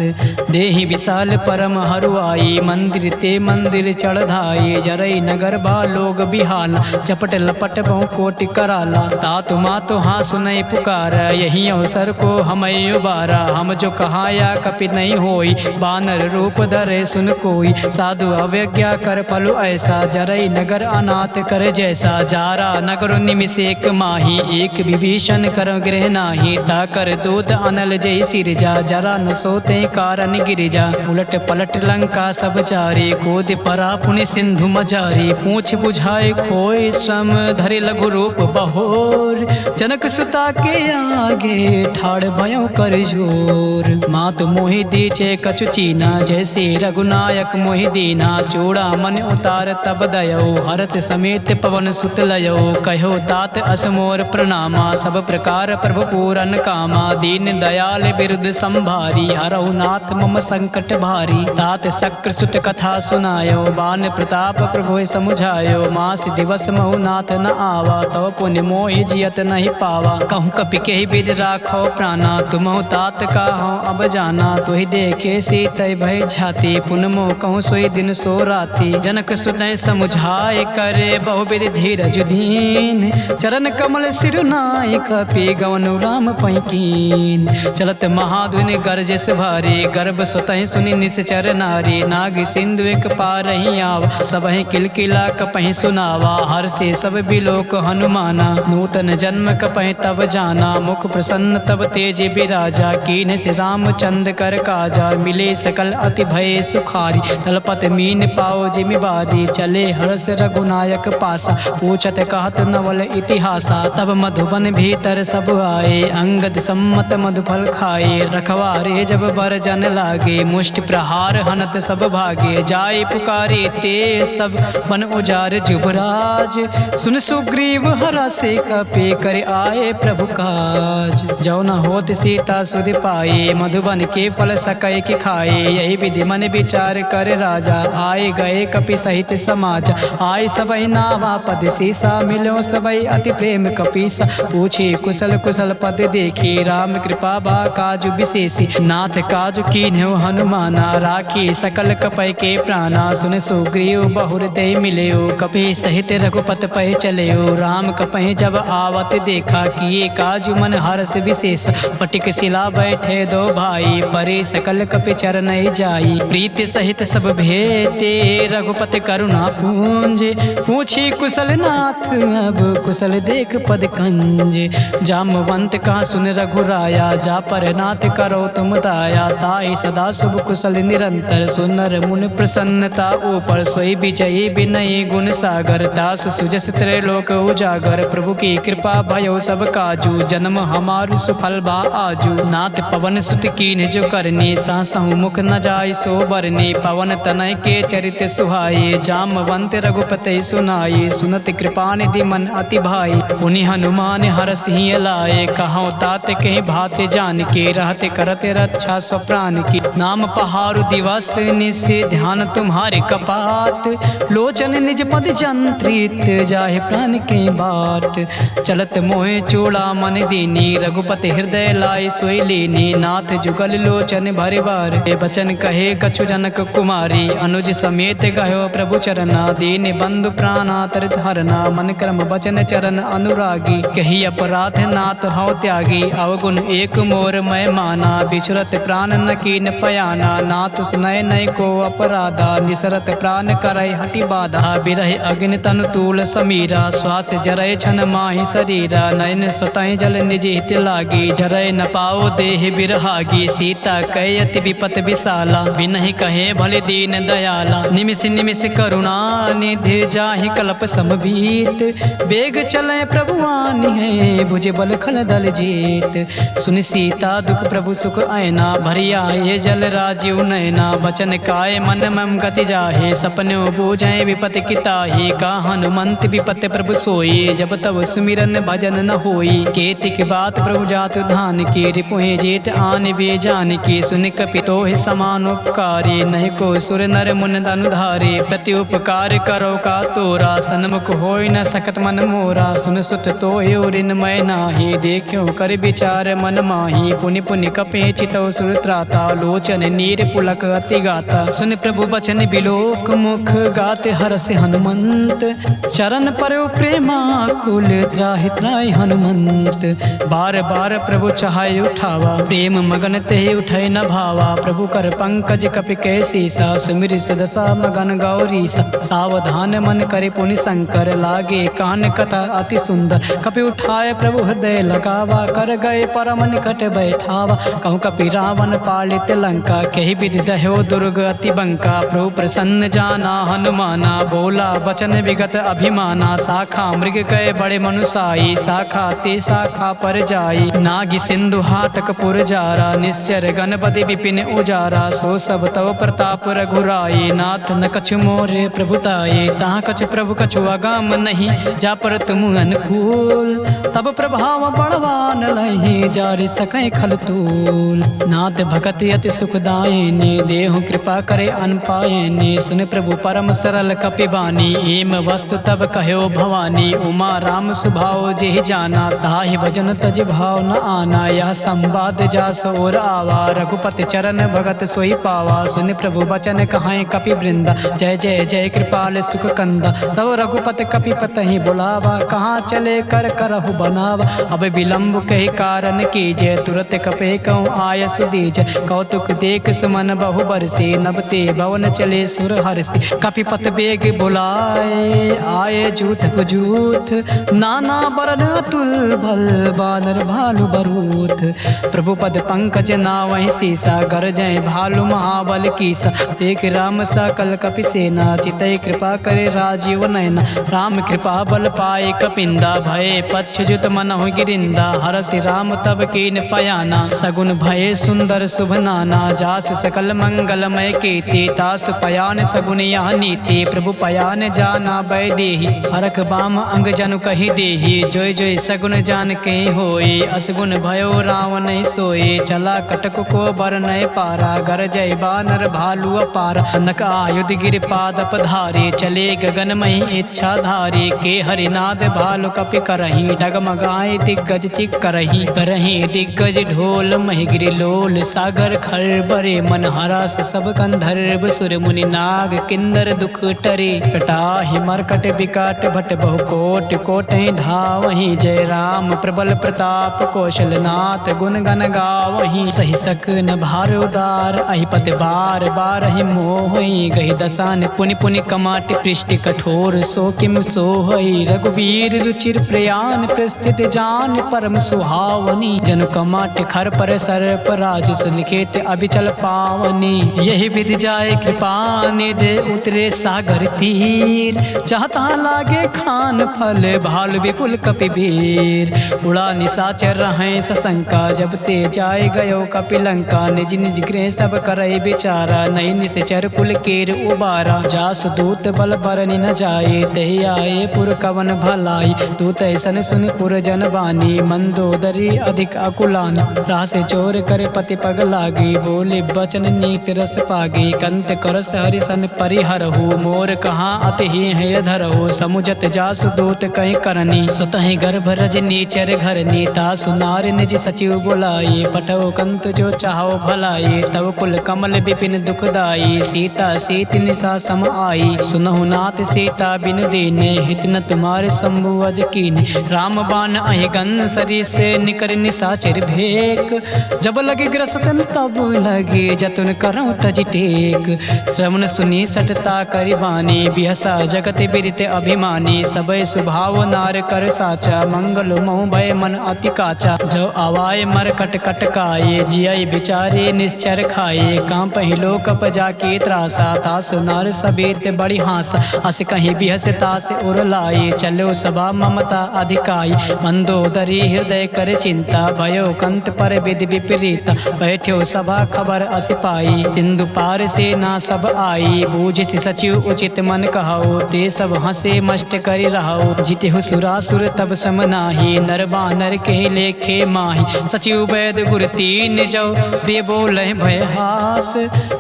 S1: देहि विशाल परम हरुआई, मंदिर ते मंदिर चढ़धाई। जरई नगर बा लोग बिहाला, चपट लपट बहु कोटि कराला। तातु मातु हाँ सुनई पुकार, यही अवसर को हमें उबारा। हम जो कहाया कपि नहीं होई, बानर रूप धरे सुन कोई। साधु अवज्ञा कर फलु ऐसा, जरई नगर अनाथ कर जैसा। जारा नगर निमिष एक माही, एक विभीषण कर गृह नाही। ताकर दूत अनल जय सिरजा, जरा न सोते कारण गिरिजा। उलट पलट लंका सब चारी, कोद परा पुनि सिंधु मजारी। पूछ बुझाए खोए श्रम, धरे लघु रूप बहोर। जनक सुता के आगे, ठाड़ भयो कर जोर। मातु मोहि दीचे कछु चीना, जैसे रघुनायक मोहि दीना। चूड़ा मन उतार तब दयो, हरत समेत पवन सुत लयो। कहो तात असमोर प्रणामा, सब प्रकार प्रभु पूरन कामा। दीन दयाल बिरुद संभारी, हरहु नाथ मम संकट भारी। तात शक्र सुत कथा सुनायो, बान प्रताप प्रभु समुझायो। मास दिवस महु नाथ न आवा, तव पुण्य मोहि जियत नहीं पावा। कहूँ कपि केहि विद राखो प्राणा, तुमहु तात काहू अब जाना। तुहि देखे सीतय भय झाती, पुन मोह कहूँ सोई दिन सो राती। जनक सुनय समुझाय करे, बहुविध धीरज दीन। चरण कमल सिरुनाय, कपि गवनु राम पैकीन। चलत महाध्वनि गरजस भारी, गर्भ सुतहि सुनि निश्चर नारी। नाग सिंधु एक पारहि आवा, सबहि किलकिला कपहि सुनावा। हर से सब बिलोक हनुमाना, नूतन जन्म कपहि तब जाना। मुख प्रसन्न तब तेज बिराजा, कीन्ह से रामचंद्र कर काजा। मिले सकल अति भय सुखारी, तलपत मीन पाओ जिमि बारी। चले हर्ष रघुनायक पासा, पूछत कहत नवल इतिहासा। तब मधुबन भी भीतर सब आए, अंगद सम्मत मधुफल खाए। रखवारे जब बरजन लागे, मुष्टि प्रहार हनत सब भागे। जाए पुकारे ते सब बन उजार जुबराज, सुन सुग्रीव हरा से कपे कर आए प्रभु काज। जो न होत सीता सुध पाए, मधुबन के फल सकै कि खाए। यही विधि मन विचार कर राजा, आए गए कपि सहित समाज। आए सबई नावा पद सीसा, मिलो सबई अति प्रेम कपीसा। पूछे कुशल कुशल पद देखी, राम कृपा बा काजु विशेषी। नाथ काजु कीन्ह्यो हनुमाना, राखी सकल कपय के प्राणा। सुन सुग्रीव बहुर दे मिलेओ, कपि सहित रघुपत पै चलेओ। राम कपहि जब आवत देखा, किए काजु मन हर्ष विशेष। पटिक शिला बैठे दो भाई, परे सकल कपि चरण जाई। प्रीति सहित सब भेटे, रघुपति करुणा पूंज। पूछी कुशल नाथ अब कुशल देख पद कंज। जामवंत कहा सुन रघुराया, जा पर नाथ करो तुम दाया। ताहि सदा शुभ कुशल निरंतर, सुनर मुन प्रसन्नता ऊपर। सोई विजयी विनयी गुण सागर, दास सुजस त्रैलोक उजागर। प्रभु की कृपा भयो सब काजू, जन्म हमारु सुफल बा आजू। नाथ पवन सुत कीन्ह जो करनी, सासहु मुख न जाय सो बरनी। पवन तनय के चरित सुहाए, जामवंत रघुपति सुनाए। सुनत कृपा निधि मन अति भाई, पुनि हनुमान हरस ही लाए। कहौं तात कहीं भात जान के, रहते करते रक्षा स्व प्राण की। नाम पहारु दिवस निस, ध्यान तुम्हारे कपाट। लोचन निज पद जंत्रित, जाहे प्राण के बाट। चलत मोहे चूड़ा मन दीनी, रघुपति हृदय लाए सोई लीनी। नाथ जुगल लोचन भरे बार, बचन कहे कछु जनक कुमारी। अनुज समेत गयो प्रभु चरना, दीन बंधु प्राणातर हरना। मन क्रम बचन चरण अनुरागी, कही अपराध नाथ हौ त्यागी। अवगुण एक मोर मैं माना, बिछुरत प्राण न कीन पयाना। नाथ सुनय नय को अपराधा, निसरत प्राण करय हटि बाधा। बिरहि अग्नि तनु तूल समीरा, श्वास जरय छन माहि शरीरा। नयन स्वतः जल निज हित लागी, जरय न पाओ देह बिरहागी। सीता कय अति विपत विशाला, बिनहि कहे भले दीन दयाला। निमिष निमिष करुणा निधि, जाहि कल्प समबीत। बेग चले प्रभु आनि है, भुज बल खल दल जीत। सुन सीता दुख प्रभु सुख आयना, भरी आए जल राजीव नयना। बचन काय मन मम गति जाहे, सपनो बूझे विपत किताही। का हनुमंत विपत प्रभु सोई, जब तब सुमिरन भजन न होई। केतिक बात प्रभु जात धान की, रिपुहि जेठ आन बे जान की। सुन कपितोहि समान उपकारी, नहीं को सुर नर मुन अनुधारे। प्रति उपकार करो का तोरा, सन्मुख होय न सकत मन मोरा। सुन सुत तोहि ऋण मैं नाही, देखो कर विचार मन माही। पुनि पुनि कपे चितौ सुर त्राता, लोचन नीर पुलक अति गाता। सुन प्रभु बचन बिलोक मुख, गाते हरस हनुमंत। चरण परयो प्रेमा कुल, त्राहि त्राहि हनुमंत। बार बार प्रभु चाहे उठावा, प्रेम मगन ते उठै न भावा। प्रभु कर पंकज कपि कै सीसा, सुमिरि सुदशा मगन गौरीसा। सावधान मन करे पुनि शंकर, लागे कान कथा अति सुंदर। कपि उठाए प्रभु हृदय लगावा, कर गए परम निकट बैठावा। कहूँ कपि रावण पालित लंका, कही विधि दह्यो दुर्ग अति बंका। प्रभु प्रसन्न जाना हनुमाना, बोला बचन विगत अभिमाना। शाखा मृग कय बड़े मनुसाई, शाखा ते शाखा पर जाई। नागी सिंधु हाटक पुर जारा, निश्चर गणपति विपिन उजारा। सो सब तव प्रताप रघुराई, नाथ न कछु मोरे प्रभुताई। तहाँ कछु प्रभु कछु अगाम नहीं, जा पर तुम अनुकूल। तब प्रभाव बड़वान लहि, जारि सकै खल तूल। नाथ भगत अति सुखदायिनी, देहु कृपा करे अन पायिनी। सुन प्रभु परम सरल कपि बानी, एम वस्तु तब कह्यो भवानी। उमा राम सुभाव जेहि जाना, ताहि भजन तज भाव न आना। यह संवाद जास और आवा, रघुपति चरण भगत सोई पावा। सुन प्रभु बचन कहाय कपि वृंदा, जय जय जय कृपाल सुख कंदा। तब रघुपति कपि पतहि बुलावा, कहाँ चले कर करहु बनावा। अब विलंब कही कारण कीजय, तुरत कपे कहूँ आय सुदीज। कौतुक देख सुमन बहु बरसी, नबते भवन चले सुर हरसी। कपिपत बेग बुलाए, आए जूथ पुजूथ। नाना बरन अतुल भल, बानर भालु बरूथ। प्रभु पद पंकज नावहि सीसा, गरजय भालु महाबल कीसा। देख राम सकल कपि सेना, चितई कृपा करे राजीव नयना। राम कृपा बल पाए कपिंदा, भय पक्ष जुत मनहु गिरिंदा, हरसि राम तब कीन पयाना। सगुन भये सुंदर शुभ नाना, जासु सकल मंगलमय कीर्ति। तासु पयान सगुन यह नीति, प्रभु पयान जाना बैदेही। हरख बाम अंग जनु कही देही, जोय जोय सगुन जान के होई। असगुन भयो रावण सोए, चला कटक को बर नय पारा। गर जय बानर भालु अपार, नक आयुध गिर पादप धारे। चले गगन मही इच्छा धारे, के हरिनाद भालु कपि करही। डगमगाए दिग्गज चिक करही, करही दिग्गज ढोल मही गिरि लोल। सागर खरबरे मन हरस, सब गंधर्व सुर मुनि नाग किन्नर दुख टरे। कटाहि मरकट विकट भट बहु कोट, कोटहि धावहि। जय राम प्रबल प्रताप कौशलनाथ, गुण गण गावहि। सहि सकन भार उदार, अहिपत बार बार ही मोहि। गहि दसान पुनि पुनि कमाट पृष्ठ कठोर, सो किम सोहई। रघुवीर रुचिर प्रयान, प्रस्थित जान परम सुहावनी। जनु कमाट खर पर सर्प राज, सुनिकेत अभिचल पावनी। यही विधि जाय कृपा निधे, उतरे सागर तीर। चाहता लागे खान फल, भाल विपुल कपिवीर। उड़ा निशाचर रहें सशंका, जब ते जाय गयो कपिलंका। निज निज गृह सब करई बिचारा, नहीं निश्चर कुल केर उबारा। जास दूत बल बरनि न जाए, तहि आए पुर कवन भलाई। दूत ऐसन सुन पुर जन बानी, मंदोदरी अधिक अकुलानी। राह से चोर करे पति पग लागी, बोले बचन नीत रस पागी। कंत करस हरिसन परिहरहु, मोर कहाँ अति है धरहु। समुझत जासु दूत कहीं करनी, स्वतः गर्भ रजनी चर घरनी। तासु नार निज सचिव बुलाई, पटव कंत जो चाहो भलाई। तव कुल कमल विपिन दुखदाई, सीता सीत निशा सम आई। सुनहु नाथ सीता बिन दीने, हित न तुम्हारे शंभु अज कीने। राम बाण अहि गन सरी से, निकर निशाचर भेक। जब लगे ग्रसतन तब लगे, जतन करऊं तज टेक। श्रवण सुनी सटता करिबानी, बिहसा जगत बिदित अभिमानी। सबय सुभाव नार कर साचा, मंगल मोह भय मन अति काचा। जो आवाय मर कट कटकाए, जिय बिचारे निश्चर खाए। कांपहि लोक जाके त्रासा, तास नार सቤत बड़ी हास। अस कहीं बिहस तास उर लाए, चलो सभा ममता अधिकाई। मंदोदरी हृदय कर चिंता, भयो कंत पर विधि विपरीत। बैठ्यो सभा खबर अस पाई, सिंधु पार से ना सब आई। बूझि सचिव उचित मन कहाओ, ते सब हंसे मष्ट करि रहाओ। जिते सुरासुर तब सम नाही, नर बानर के लेखे माही। सचिव वैद गुर तीन जो, प्रिय बोले भय हास।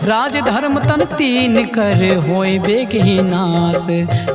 S1: राज धर्म तन तीन कर, होय बेग ही नास।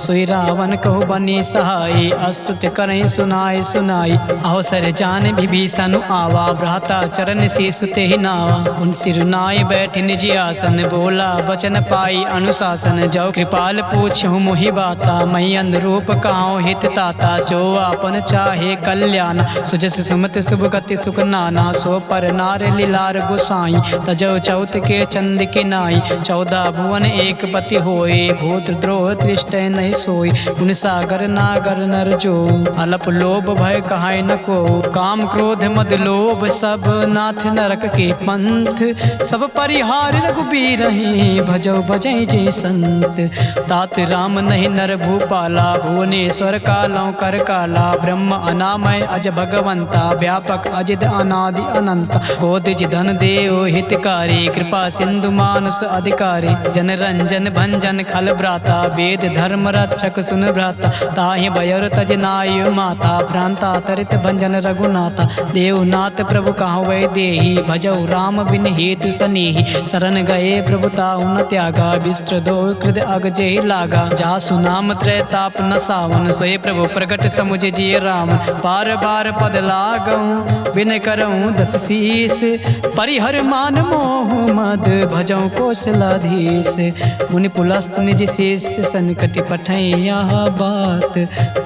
S1: सोई रावण कहो बनी सहाय, अस्तुत करें सुनाय सुनाई। अवसर जान विभीषण आवा, भ्राता चरण से सुते ही नावा। उन सिरुनाय बैठ निज आसन, बोला बचन पाई अनुशासन। जो कृपाल पूछूं मोहि बाता, मई अनुरूप काहू हित ताता। जो आपन चाहे कल्याण, सुजस सुमत शुभ गति सुख नाना। सो पर नार लीलार गोसाई, तजो चौथ के चंद के नाई। 14 भुवन एक पति होए, भूत द्रोह त्रिष्ट नहीं सोई। गुण सागर नागर नर जो, अलप लोभ भय कहाय न को। काम क्रोध मद लोभ सब, नाथ नरक के पंथ। सब परिहार रघुबीर रही, भजो भजै जय संत। तात राम नहीं नर भूपाला, भुवनेश्वर कालों कर काला। ब्रह्म अनामय अज भगवंता, व्यापक अजिद अनादि अनंत। कोदिज धन देव हितकारी, कृपा सिंधु मानुष अधिकारी। जन रंजन भंजन खल भ्राता, वेद धर्म रक्षक सुन भ्राता। ताहि भयर तज नाय माता, प्रांता तरित भंजन रघुनाथा। देवनाथ प्रभु कहाँ वै देही, भजौ राम बिन हेतु सनेही। शरण गए प्रभु ताहु न त्यागा, विस्त्र दो कृद अग जेहि लागा। जासु नाम त्रैताप न सावन, सोए प्रभु प्रगट समुझ जिय राम। बार बार पद लागऊं, बिन करऊं दस शीस। परिहर मान मोह मद, भजौ कौशलाधीश। मुनि पुलस्त निज शेष, संकट पठै यह बात।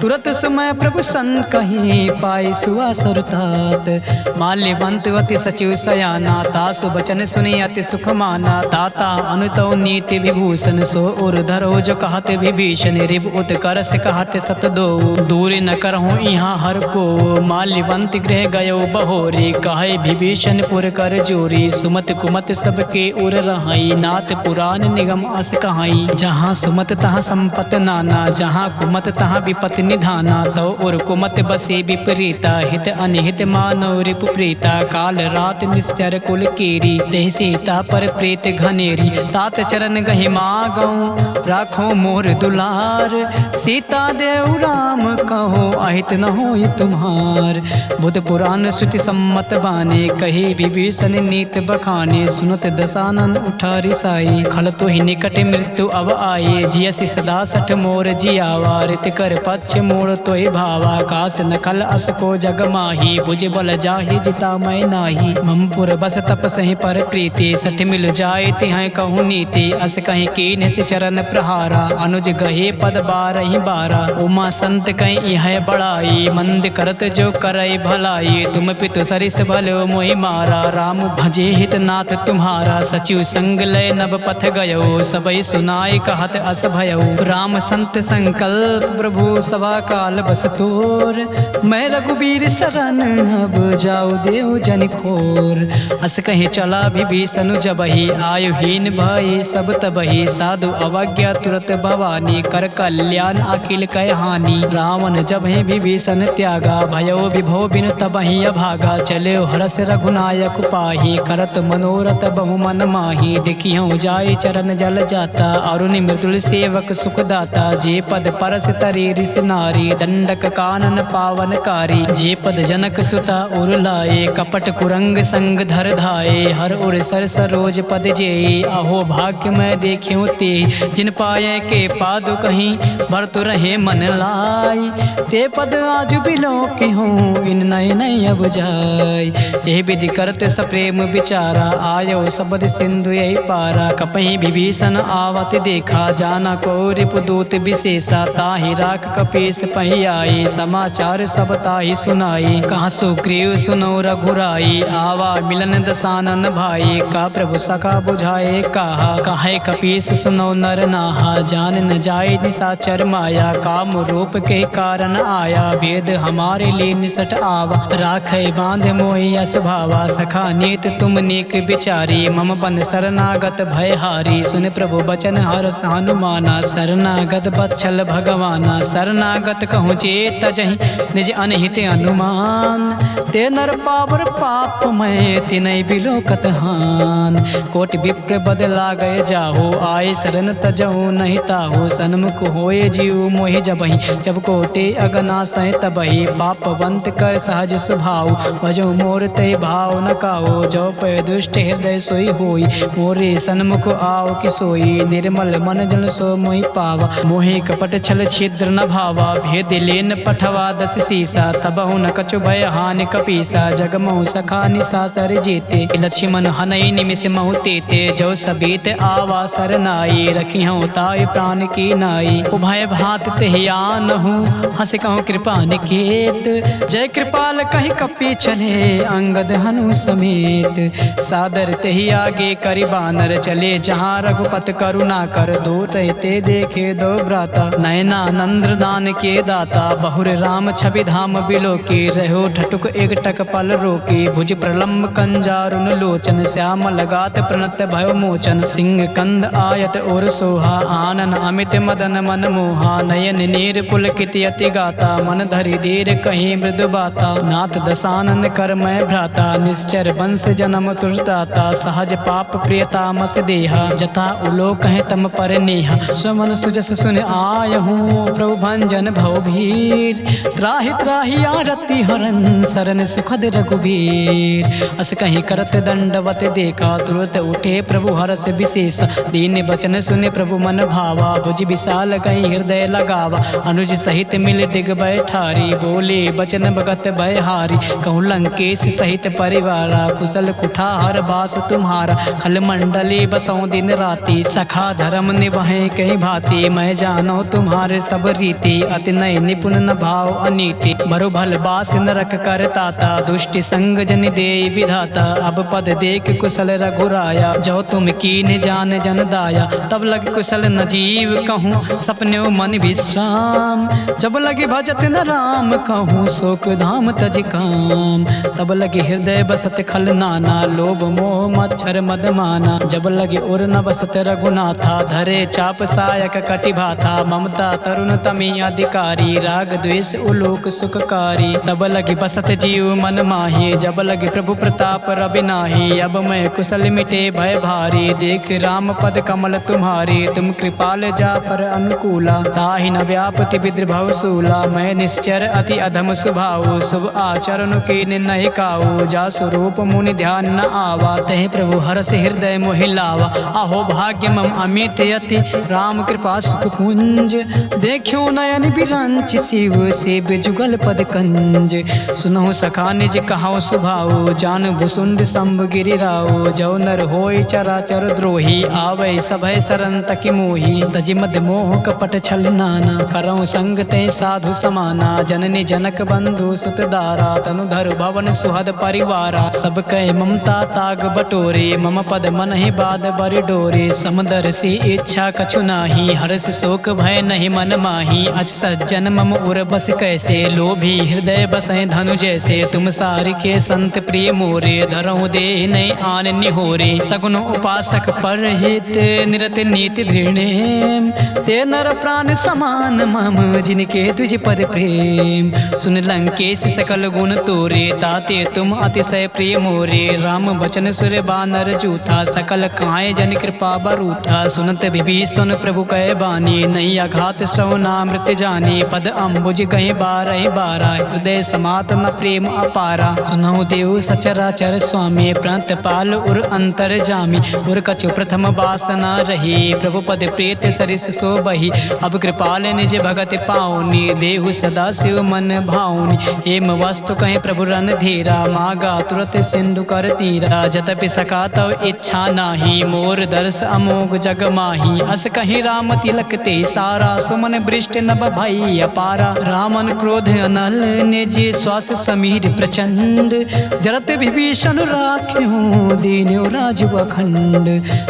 S1: तुरत समय प्रभु सन कहीं, पाई सुआसुर तात। माल्यवंत अति सचिव सयाना, तासु बचन सुनि अति सुख माना। ताता अनुतौ नीति विभूषण, सो उर धरो जो कहत विभीषण। रिव उत्कर से कहत सत दो, दूर न करहूँ यहाँ हर को। माल्यवंत गृह गयो बहोरी, कहे विभीषण पुर कर जोरी। सुमत कुमत सबके उर रहाई, नाथ पुराण निगम अस कहाई। जहाँ सुमत तहाँ संपत नाना, जहाँ कुमत तहाँ विपत निधाना। तो उर कुमत बस बसे विपरीता हित अनिहित मानव रिपु प्रीता काल रात निश्चर कुल कीरी देह सीता पर प्रीत घनेरी तात चरण गहि मागऊं राखो मोर दुलार सीता देव राम कहो अहित न होई तुम्हार बुध पुराण श्रुति सम्मत बाने कही विभीषण नीत बखाने सुनत दशानन उठा रिसाई खल तो ही निकट मृत्यु अब आए जियसि सदा सठ मोर जियावा रित कर पक्ष मोड़ तो ही भावा कास नखल अस को जग माही भुज बल जाहि जिता मैं नाही ममपुर बस तप सही पर प्रीति सठ मिल जाए तिह कहूँ नीति अस कहीं कीन से चरण प्रहारा अनुज गहे पद बारही बारा उमा संत कहीं यह बड़ाई मंद करत जो करई भलाई तुम पितु सरिस भलो मोहि मारा राम भजे हित नाथ तुम्हारा सचिव संग लय नभ पथ गयो सबई सुनाई कहत अस भयो राम संत संकल्प प्रभु सभा काल बस तोर मैं रघुबीर शरण अब जाऊ देव जन खोर अस कहीं चला विभीषण जबहि आयुहीन भय सब तबहि साधु अवज्ञा तुरत भवानी कर कल्याण अखिल कह हानि रावण जबहि विभीषण त्यागा भयो विभो बिन तबहि अभागा चले हरस रघुनायक पाही करत मनोरथ बहु मन माही देखियो जाय चरण जल जाता अरुण मृदुल सेवक सुखदाता जे पद परस तरी ऋष नारी दंडक कानन पावनकारी जे पद जनक सुता उर लाए कपट कुरंग संग धर धाये हर उर सर सरोज पद जेई अहो भाग्य मैं देखियो ते जिन पाए के पादु कहीं भरत रहे मन लाई ते पद आज बिलो की हूँ इन नय नय अब जाय ये विधि करते सप्रेम विचारा आयो सबद सिंधु यही पारा कपहि विभीषण आवत देखा जाना को रिपुदूत विशेषा ताहि राख कपीस पही आई समाचार सब ताहि सुनाई कहाँ सुग्रीव सुनो रघुराई आवा मिलन दसानन भाई का प्रभु सखा बुझाए कहा कहे कपीस सुनो नर नाहा जान न जाए निशाचर माया काम रूप के कारण आया भेद हमारे लिए निसट आवा राखे बांध मोहि अस भावा सखा नीत तुम नेक विचारी मम बन शरणागत भय हारी सुन प्रभु बचन हरस हनुमाना शरणागत बच्छल भगवाना शरणागत कहूँ चेत जहि निज अनहित अनुमान ते नर पावर पाप मैं तिनय बिलोकत हान कोटि विप्र बदला गए जाहो आए शरण तजहु नहीं ताहो सन्मुख होए जीव मोहि जबहि जब कोटे अगना सह तबहि पापवंत कर सहज स्वभाव भजो मोर ते भाव न काओ जो पे दुष्ट हृदय सोई होई मोरे सन्मुख आओ कि सोई निर्मल मन जल सो मोहि पावा मोहि कपट छल छिद्र न भावा भेद लेन पठवा दस सीसा तबहु न कछु भय हानि कपीसा जगमहु सखा निशासर जेते लक्ष्मण हनई निमिष महु तेते जो सबीत आवा सरनाई रखी हूँ ताई प्राण की नाई उभय भात तेहियान हूँ हंस कहूँ कृपा निकेत जय कृपाल कही कपी चले अंगद हनु समेत सादर तेहि आगे करि बानर चले जहाँ रघुपत करुणा कर दो रहते देखे दो भ्राता नयना नंद्र दान के दाता बहुर राम छवि धाम बिलो के रहो ठटुक एक टक पल रोके भुज प्रलम्ब कंजारुन लोचन श्याम लगात प्रणत भय मोचन सिंह कंद आयत और सोहा आनन अमित मदन मन मोहा नयन नीर पुलकित यति गाता मन धरि देर कहीं मृदु बाता नाथ दसानन कर मैं भ्राता निश्चर वंश जन्म सुरदाता सहज पाप प्रियता मस देहा जता उलो कहे तम पर नेहा समन सुजस सुन आय हूँ प्रभु भंजन भव भीर त्राहि त्राहि आरती हरन सरन सुखद रघुबीर अस कहीं करत दंडवत देखा तुरत उठे प्रभु हरस विशेष दीन बचन सुने प्रभु मन भावा भुज विशाल कहीं हृदय लगावा अनुज सहित मिल दिग बैठारी बोले बचन भगत भय हारी कहूँ लंकेश सहित परिवारा कुशल कुठार बास तुम्हारा खल मंडले बसों दिन राति सखा धर्म निभाए कहीं भांति मैं जानो तुम्हारे सब रीति अति नय निपुण न भाव अनीति बरु भल बास नरक कर ताता दुष्टि संग जन दे विधाता अब पद देख कुशल रघुराया जो तुम कीन जान जन दाया तब लग कुशल न जीव कहूँ सपने मन विश्राम जब लगे भजत न राम कहूँ शोक धाम तज काम तब लगे हृदय बसत खल नाना लोभ मोह मच्छर मद माना जब लगे उर न बसत रघुनाथा धरे चाप सायक कटि भाथा ममता तरुण तमी अधिकारी राग द्वेष उलो लोक सुखकारी। तब लगी बसत जीव मन माही, जब लगी प्रभु प्रताप रवि नाही। अब मैं कुशल मिटे भय भारी, देख राम पद कमल तुम्हारी। तुम कृपाल जा पर अनुकूला, ताहि न व्यापति विद्रभव सूला। मैं निश्चर अति अधम स्वभाव, शुभ आचरण कीन नहीं काऊ। जा स्वरूप मुनि ध्यान न आवा, तहि प्रभु हरष हृदय मोहि लावा। अहो भाग्य मम अमित यति, राम कृपा सुख पुंज। देखियो नयन बिरंच, शिव सेव जुगल पद कंज। सुनहु सखा निज कहाओ सुभाओ, जान भुसुंड शंभ गिरिराओ। जो नर होय चराचर द्रोही, आवै सभय शरण तकि मोही। तजि मद मोह कपट छल नाना, करऊँ संग ते साधु समाना। जननी जनक बंधु सुत दारा, तनुधर भवन सुहद परिवारा। सब कह ममता ताग बटोरे, मम पद मन ही बाद बरि डोरे। समदर सी इच्छा कछु नाही, हर्ष शोक भय नहीं मन माही। अज सज्जन मम उर बस कैसे, लोभी हृदय बसै धनु जैसे। तुम सारि के संत प्रिय मोरे, धरऊँ देह नहीं आन निहोरे। तगुन उपासक पर हित, निरत नीति दृढ़। ते नर प्राण समान मम, जिनके तुझ पद प्रेम। सुन लंकेश सकल गुण तोरे, ताते तुम अतिशय प्रिय मोरे। राम बचन सुर बानर जूथा, सकल काए जन कृपा बरूथा। सुनत विभीषण प्रभु कह बानी, नहीं अघात सौ नामृत जानी। पद अम्बुज कहीं बारह बारा, हृदय समात न प्रेम अपारा। सुनहु देव सचराचर स्वामी, प्रणत पाल उर अंतर जामी। उर कछु प्रथम वासना रही, प्रभु पद प्रीत सरिस सो बही। अब कृपाल निज भगत पाऊनी, देहु सदा शिव मन भाऊनी। एम वस्तु कहीं प्रभु रन धीरा, मागा तुरत सिंधु कर तीरा। जतपि सका तव इच्छा नाही, मोर दर्श अमोघ जग माही। अस कहीं राम तिलक ते सारा, सुमन वृष्ट नभ भई अपारा। रामन क्रोध अनल, निज श्वास समीर प्रचंड। जरत विभीषण राख्यो, दीन्यो राजु अखंड।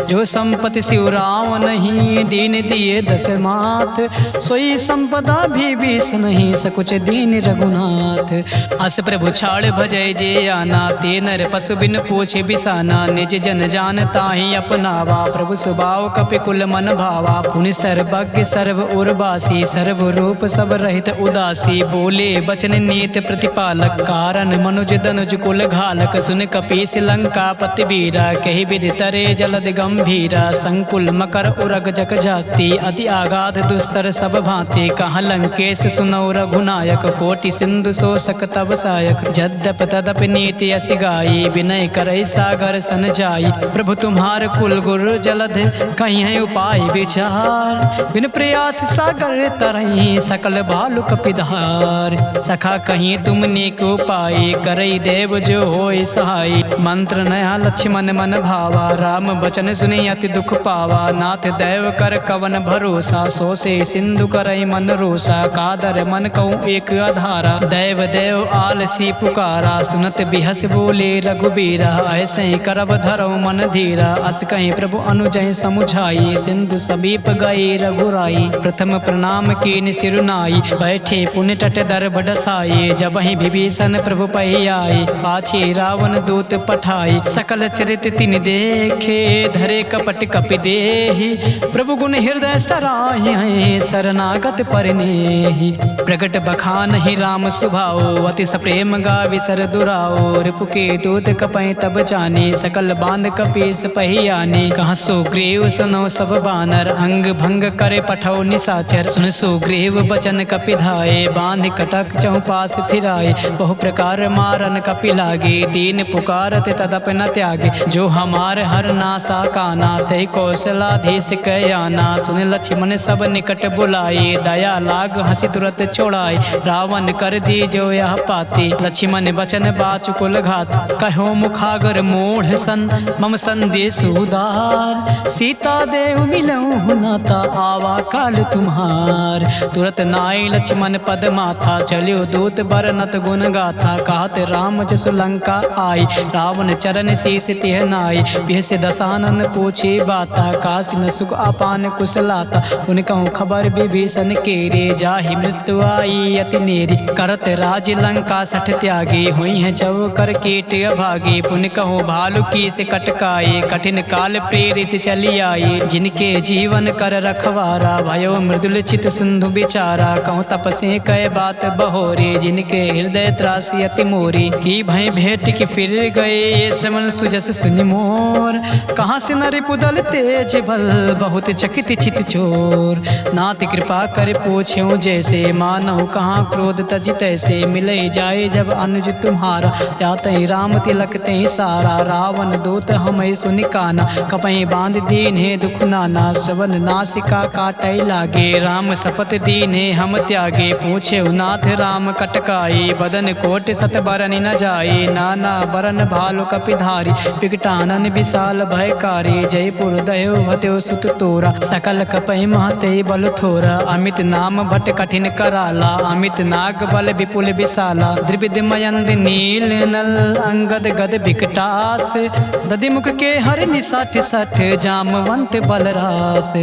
S1: जो संपत्ति शिव राम नहीं, दीन दिए दस मात। सोई संपदा विभीषण नहीं, सकुच दीन रघुनाथ। अस प्रभु छाड़ भजय जे आना, ते नर पशु बिन पूछे बिसाना। निज जन जान ताहि अपनावा, प्रभु स्वभाव कपि कुल मन भावा। पुनि सर्वज्ञ सर्व उर्वासी, सर्व रूप सब रहित उदासी। बोले बचन नीत प्रतिपालक, कारण मनुज दनुज कुल घालक। सुन कपीस लंका पति बीरा, कही विधि तरे जलद गंभीरा। संकुल मकर उरग जग जाति, अति आगाध दुस्तर सब भांति। कहाँ लंकेश सुनौ रघुनायक, कोटि सिंधु शोषक तब सायक। जद्यप तदप नीति अस गाई, विनय करई सागर सन जाई। प्रभु तुम्हार कुल गुरु जलध, कहीं है उपाय विचार। बिन प्रयास सागर तरई, सकल भालु कपिधार। सखा कहीं तुमने को पाए, करई देव जो होय सहाय। मंत्र नया लक्ष्मण मन भावा, राम बचन सुनि अति दुख पावा। नाथ दैव कर कवन भरोसा, सो से सिंधु करई मन रोसा। कादर मन कहूँ एक आधारा, दैव देव आलसी पुकारा। सुनत बिहस बोले रघुबीरा, ऐसे करब धरौ मन धीरा। अस कहीं प्रभु अनुजय समुझाई, सिंधु समीप गए रघुराई। प्रथम प्रणाम कीन सिरुनाई, बैठे पुण्य तट दर बडसाई। जब ही विभीषण प्रभु पहि आए, पाछे रावण दूत पठाई। सकल चरित तिन देखे, धरे कपट कपि देहि। प्रभु गुण हृदय सराहि, शरणागत परिनेहि। प्रगट बखान ही राम सुभाओ, अति सप्रेम गावि सर दुराओ। रिपु के दूत कपै तब जाने, सकल बांध कपीस पहि आने। कहाँ सुग्रीव सुनो सब बानर, अंग भंग करे पठौ निशाचर। सुन सुग्रीव बचन कपि धाये, बांध कटक चौपास फिराए। बहु प्रकार मारन कपि लागे, दीन पुकारत तदप न त्यागे। जो हमार हर नासा काना, तहि कौशलाधीश कयाना। सुन लक्ष्मण सब निकट बुलाए, दया लाग हंसी तुरत छोड़ाए। रावण कर दी जो यह पाती, लक्ष्मण बचन बाचु कुल घात। कहो मुखागर मूढ़ सन, मम संदेश उदार। सीता देव मिलऊँ नाता, आवा काल तुम्हार। तुरत नाई लक्ष्मण पद माथा, चलियो दूत बरनत गुण गाथा। कहत राम जसु लंका आई, रावण चरण शीस तिह नाई। बिहस दसानन पूछे बाता, काशी न सुख अपान कुशलाता। उन कहूँ खबर विभीषण केरे, जाहि मृत्यु आई अति नेरी। करत राज लंका सठ त्यागी, हुई है जव कर कीट अभागी। पुन कहूँ भालु की से कटकाए, कठिन काल प्रेरित चली आई। जिनके जीवन कर रखवारा, भयो मृदुल चित सिंधु बिचारा। कहूँ तपसे कह बात बहोरी, जिनके हृदय त्रासी अति मोरी। की भय भेंट की फिर गए, ये श्रवण सुजस सुनि मोर। कहाँ से नर पुदल तेज बल, बहुत चकित चित चोर। नाथ कृपा कर पूछ्यो जैसे, मानव कहाँ क्रोध तज तैसे। मिले जाए जब अनुज तुम्हारा, त्यातहि राम तिलक ते सारा। रावण दूत हमें सुनि काना, कपहि बांध दीन्हे दुख नाना। श्रवण नासिका काटै लागे, राम शपथ दीन्हे हम त्यागे। पूछे नाथ राम कटकाई, बदन कोट सत बरन न जाई। नाना बरन भालु कपिधारी, विकटानन विशाल भयकारी। जयपुर दयो हत्यो सुत तोरा, सकल कपहि महते बल थोरा। अमित नाम भट कठिन कराला, अमित नाग बल विपुल विशाला। द्रिविद मयंद नील नल, अंगद गद विकटास। दधिमुख के हरि निसठ सठ, जामवंत बलरास।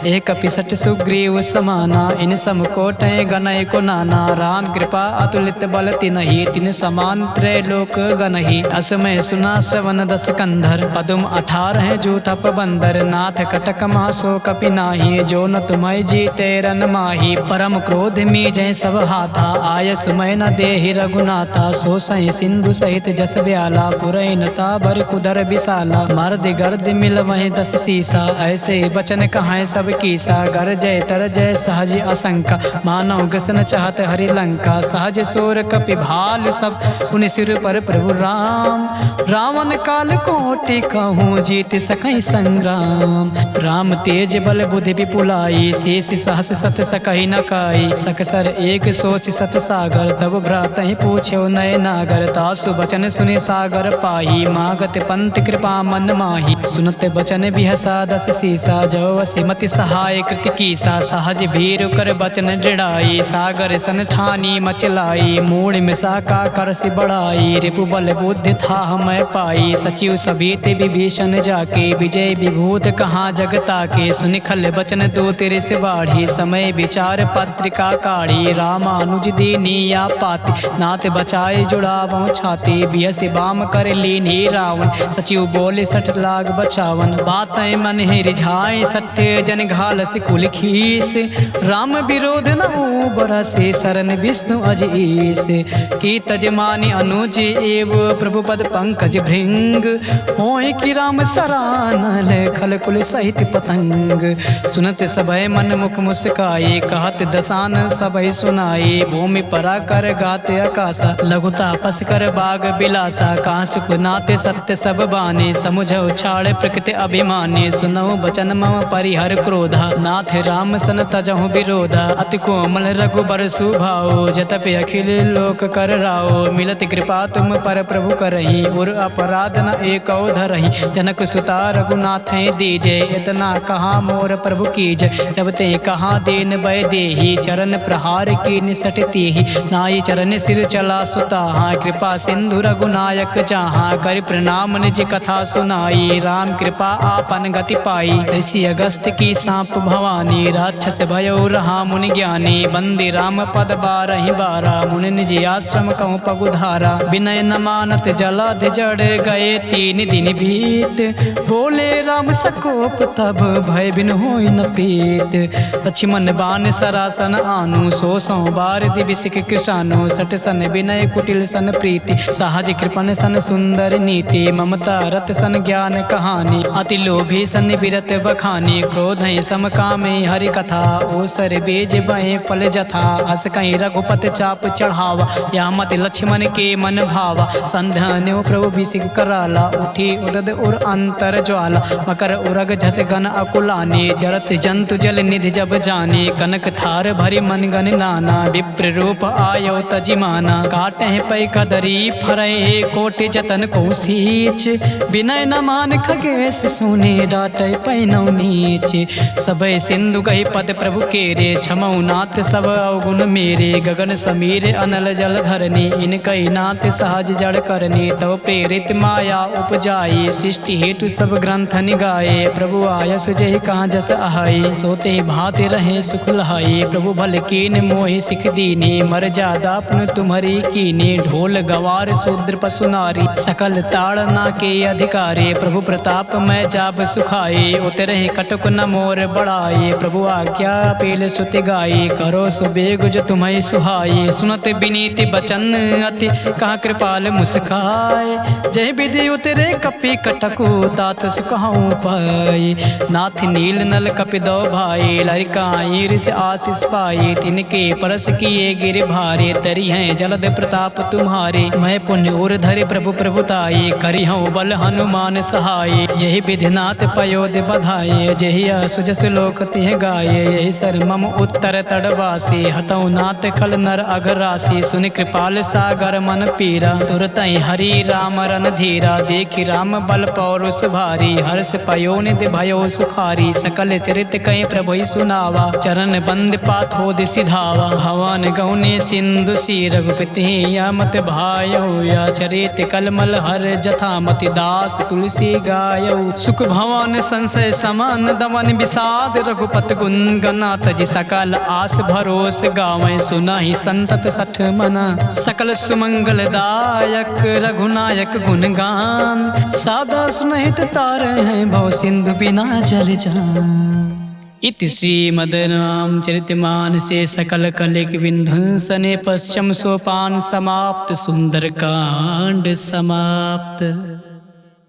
S1: एक पिसठ सुग्रीव समाना, इन सम कोटय गणय को नाना। राम कृपा अतुलित बल तिनहि, तिन समान त्रैलोक गणहि। असमय सुना श्रवण दस कंधर, पदुम 18 जूथप बंदर। नाथ कटक महासो कपि नाही, जो न तुम्हें जीते रन माही। परम क्रोध मी जय सब हाथा, आय सुमय न देहि रघुनाथा। सो सहि सिंधु सहित जस ब्याला, पुरई नता भर कुदर विशाला। मर्द गर्द मिल वहीं 10 सीसा, ऐसे बचन कहाँ सब कीसा। गर जय तर जय सहज असंका, मानव ग्रसन चाहत हरि लंका। सहज सोर कपि भालु सब, उन सिर पर प्रभु राम। रावण काल कोटि कहूँ, जीत सकई संग्राम। राम तेज बल बुद्धि विपुलाई, शेष सहस सत सकहि न काई। सकसर एक सोच सत सागर, तब भ्रातहि पूछ्यो नय नागर। तासु बचन सुनि सागर पाही, मागत पंत कृपा मन माही। सुनत बचन बिहसा 10 सीसा, जो असिमति सहाय कृति कीसा। सहज भीरु कर बचन दृढ़ाई, सागर सन ठानी मचलाई। मूढ़ मिसा का करसि बढ़ाई, रिपु बल बुद्धि था मैं पाई। सचिव सभीत विभीषण जाके, विजय विभूत कहाँ जगता के। सुनि खल बचन दो तेरे से बाढ़ी, समय विचार पत्रिका काढ़ी। रामानुज दीनिया पाति, नाथ बचाए जुड़ावो छाती। बियसि बाम कर लीन्ही रावण, सचिव बोले 60 लाख बचावन। बातें मन ही रिझाए सत्य, जन घालस कुल खीस। राम विरोध न बरसे, शरण विष्णु अज ईस। की तजमानी अनुज एव, प्रभु पद पंकज भृंग। होय कि राम सरानल, खल कुल सहित पतंग। सुनत सभय मन मुख मुस्काई, कहत दसान सभय सुनाई। भूमि परा कर गाते आकाशा, लघुता पस कर बाग बिलासा। कहाँ सुख नाते सत्य सब बानी, समुझौ छाड़ प्रकृति अभिमानी। सुनौ बचन मम परिहर क्रोधा, नाथ राम सन तजहु विरोधा। अति कोमल रघुबर सुभाओ, जतपि अखिल लोक कर राओ। मिलत कृपा तुम पर प्रभु करही, उर अपराध न एको धरही। जनक सुता रघुनाथ दीजे, इतना कहाँ मोर प्रभु कीज। जब ते कहाँ दीन भय देहि, चरण प्रहार की निसटती ही। नाई चरण सिर चला सुताहा, कृपा सिंधु रघुनायक जहाँ। कर प्रणाम निज कथा सुनाई, राम कृपा आपन गति पाई। ऋषि अगस्त की सांप भवानी, राक्षस भयो रहा मुनि ज्ञानी। बंदी राम पद 12 बारा, मुनि निज आश्रम कहूँ पगुधारा। विनय न मानत जलधि जड़ गए, 3 दिन बीत। बोले राम सकोप तब, भय बिन होई न प्रीत। लक्ष्मण बाण सरासन आनु, 100 बार दिविसिक कृषानु। 60 सन विनय कुटिल सन प्रीति, सहज कृपन सन सुंदर नीति। ममता रत सन ज्ञान कहानी, अति लोभी सन विरत बखानी। क्रोध सम कामे हरि कथा, ओसर बीज बहे फल जथा। अस कहीं रघुपत चाप चढ़ावा, या मत लक्ष्मण के मन भावा। संध्यान्यो प्रभु बिसिक कराला, उठी उदद उर अंतर ज्वाला। मकर उरग झस गन अकुलानी, जरत जंतु जल निधि जब जानी। कनक थार भरी मन गन नाना, विप्र रूप आयो तजिमाना। काटे पै कदरी फरय, कोटि जतन को सींच। विनय न मान खगेश सुने, डाटे पैनौ नीच। सबय सिंधु कही पद प्रभु केरे, क्षमौ नाथ सब अवगुण मेरे। गगन समीर अनल जल धरनी, इनकई नाथ सहज जड़ करनी। तव प्रेरित माया उपजाई, सृष्टि हेतु सब ग्रंथ निगाए। प्रभु आयस जहि कहाँ जस आहाई, सोते भांति रहे सुख लहाई। प्रभु भल कीन मोहि सिख दीनी, मर जादा पुन तुम्हारी कीनी। ढोल गवार शूद्र पशु नारी, सकल ताड़ना के अधिकारी। प्रभु प्रताप मैं जाब सुखाई, उतरे कटुक न मोर बढ़ाई। प्रभु आज्ञा पील सुति गाई, करो सुबेग जो तुम्हें सुहाए। सुनत विनीत बचन अति कहा कृपाल मुस्काए। जय विधि उतरे कपि कटकु तात सुकहु पाए। नाथ नील नल कपि दो भाई लरिकाई ऋषि आशीष पाए। तिनके परस किए गिर भारे तरी हैं जलद प्रताप तुम्हारे। मैं पुण्य उर धरि प्रभु प्रभुताई करी हूँ बल हनुमान सहाय। यही विधिनाथ पयोध बधाये जहि सुजस लोक तिह गाये। यही सर मम उत्तर तड़वासी हतौ नाथ खल नर अघरासी। सुनि कृपाल सागर मन पीरा तुरतहि हरि राम रन धीरा। देखि राम बल पौरुष भारी हर्ष पयो निधि भयो सुखारी। सकल चरित कई प्रभु सुनावा चरण बंद पाथोद सिधावा। हवन गौने सिंधु सी रघुपति मत भायो। या चरित कलमल हर जथा मति दास तुलसी गायो। सुख भवन संशय समान दमन विषाद रघुपत गुण गनाथ जी। सकल आस भरोस गावें सुनाहि संतत सठ मना। सकल सुमंगल दायक रघुनायक गुणगान। सादा सुनहित तार हैं भव सिंधु बिना जल जान। इति श्रीमद्रामचरितमानसे सकल कलिक विध्वंसने पश्चिम सोपान समाप्त। सुंदरकांड समाप्त।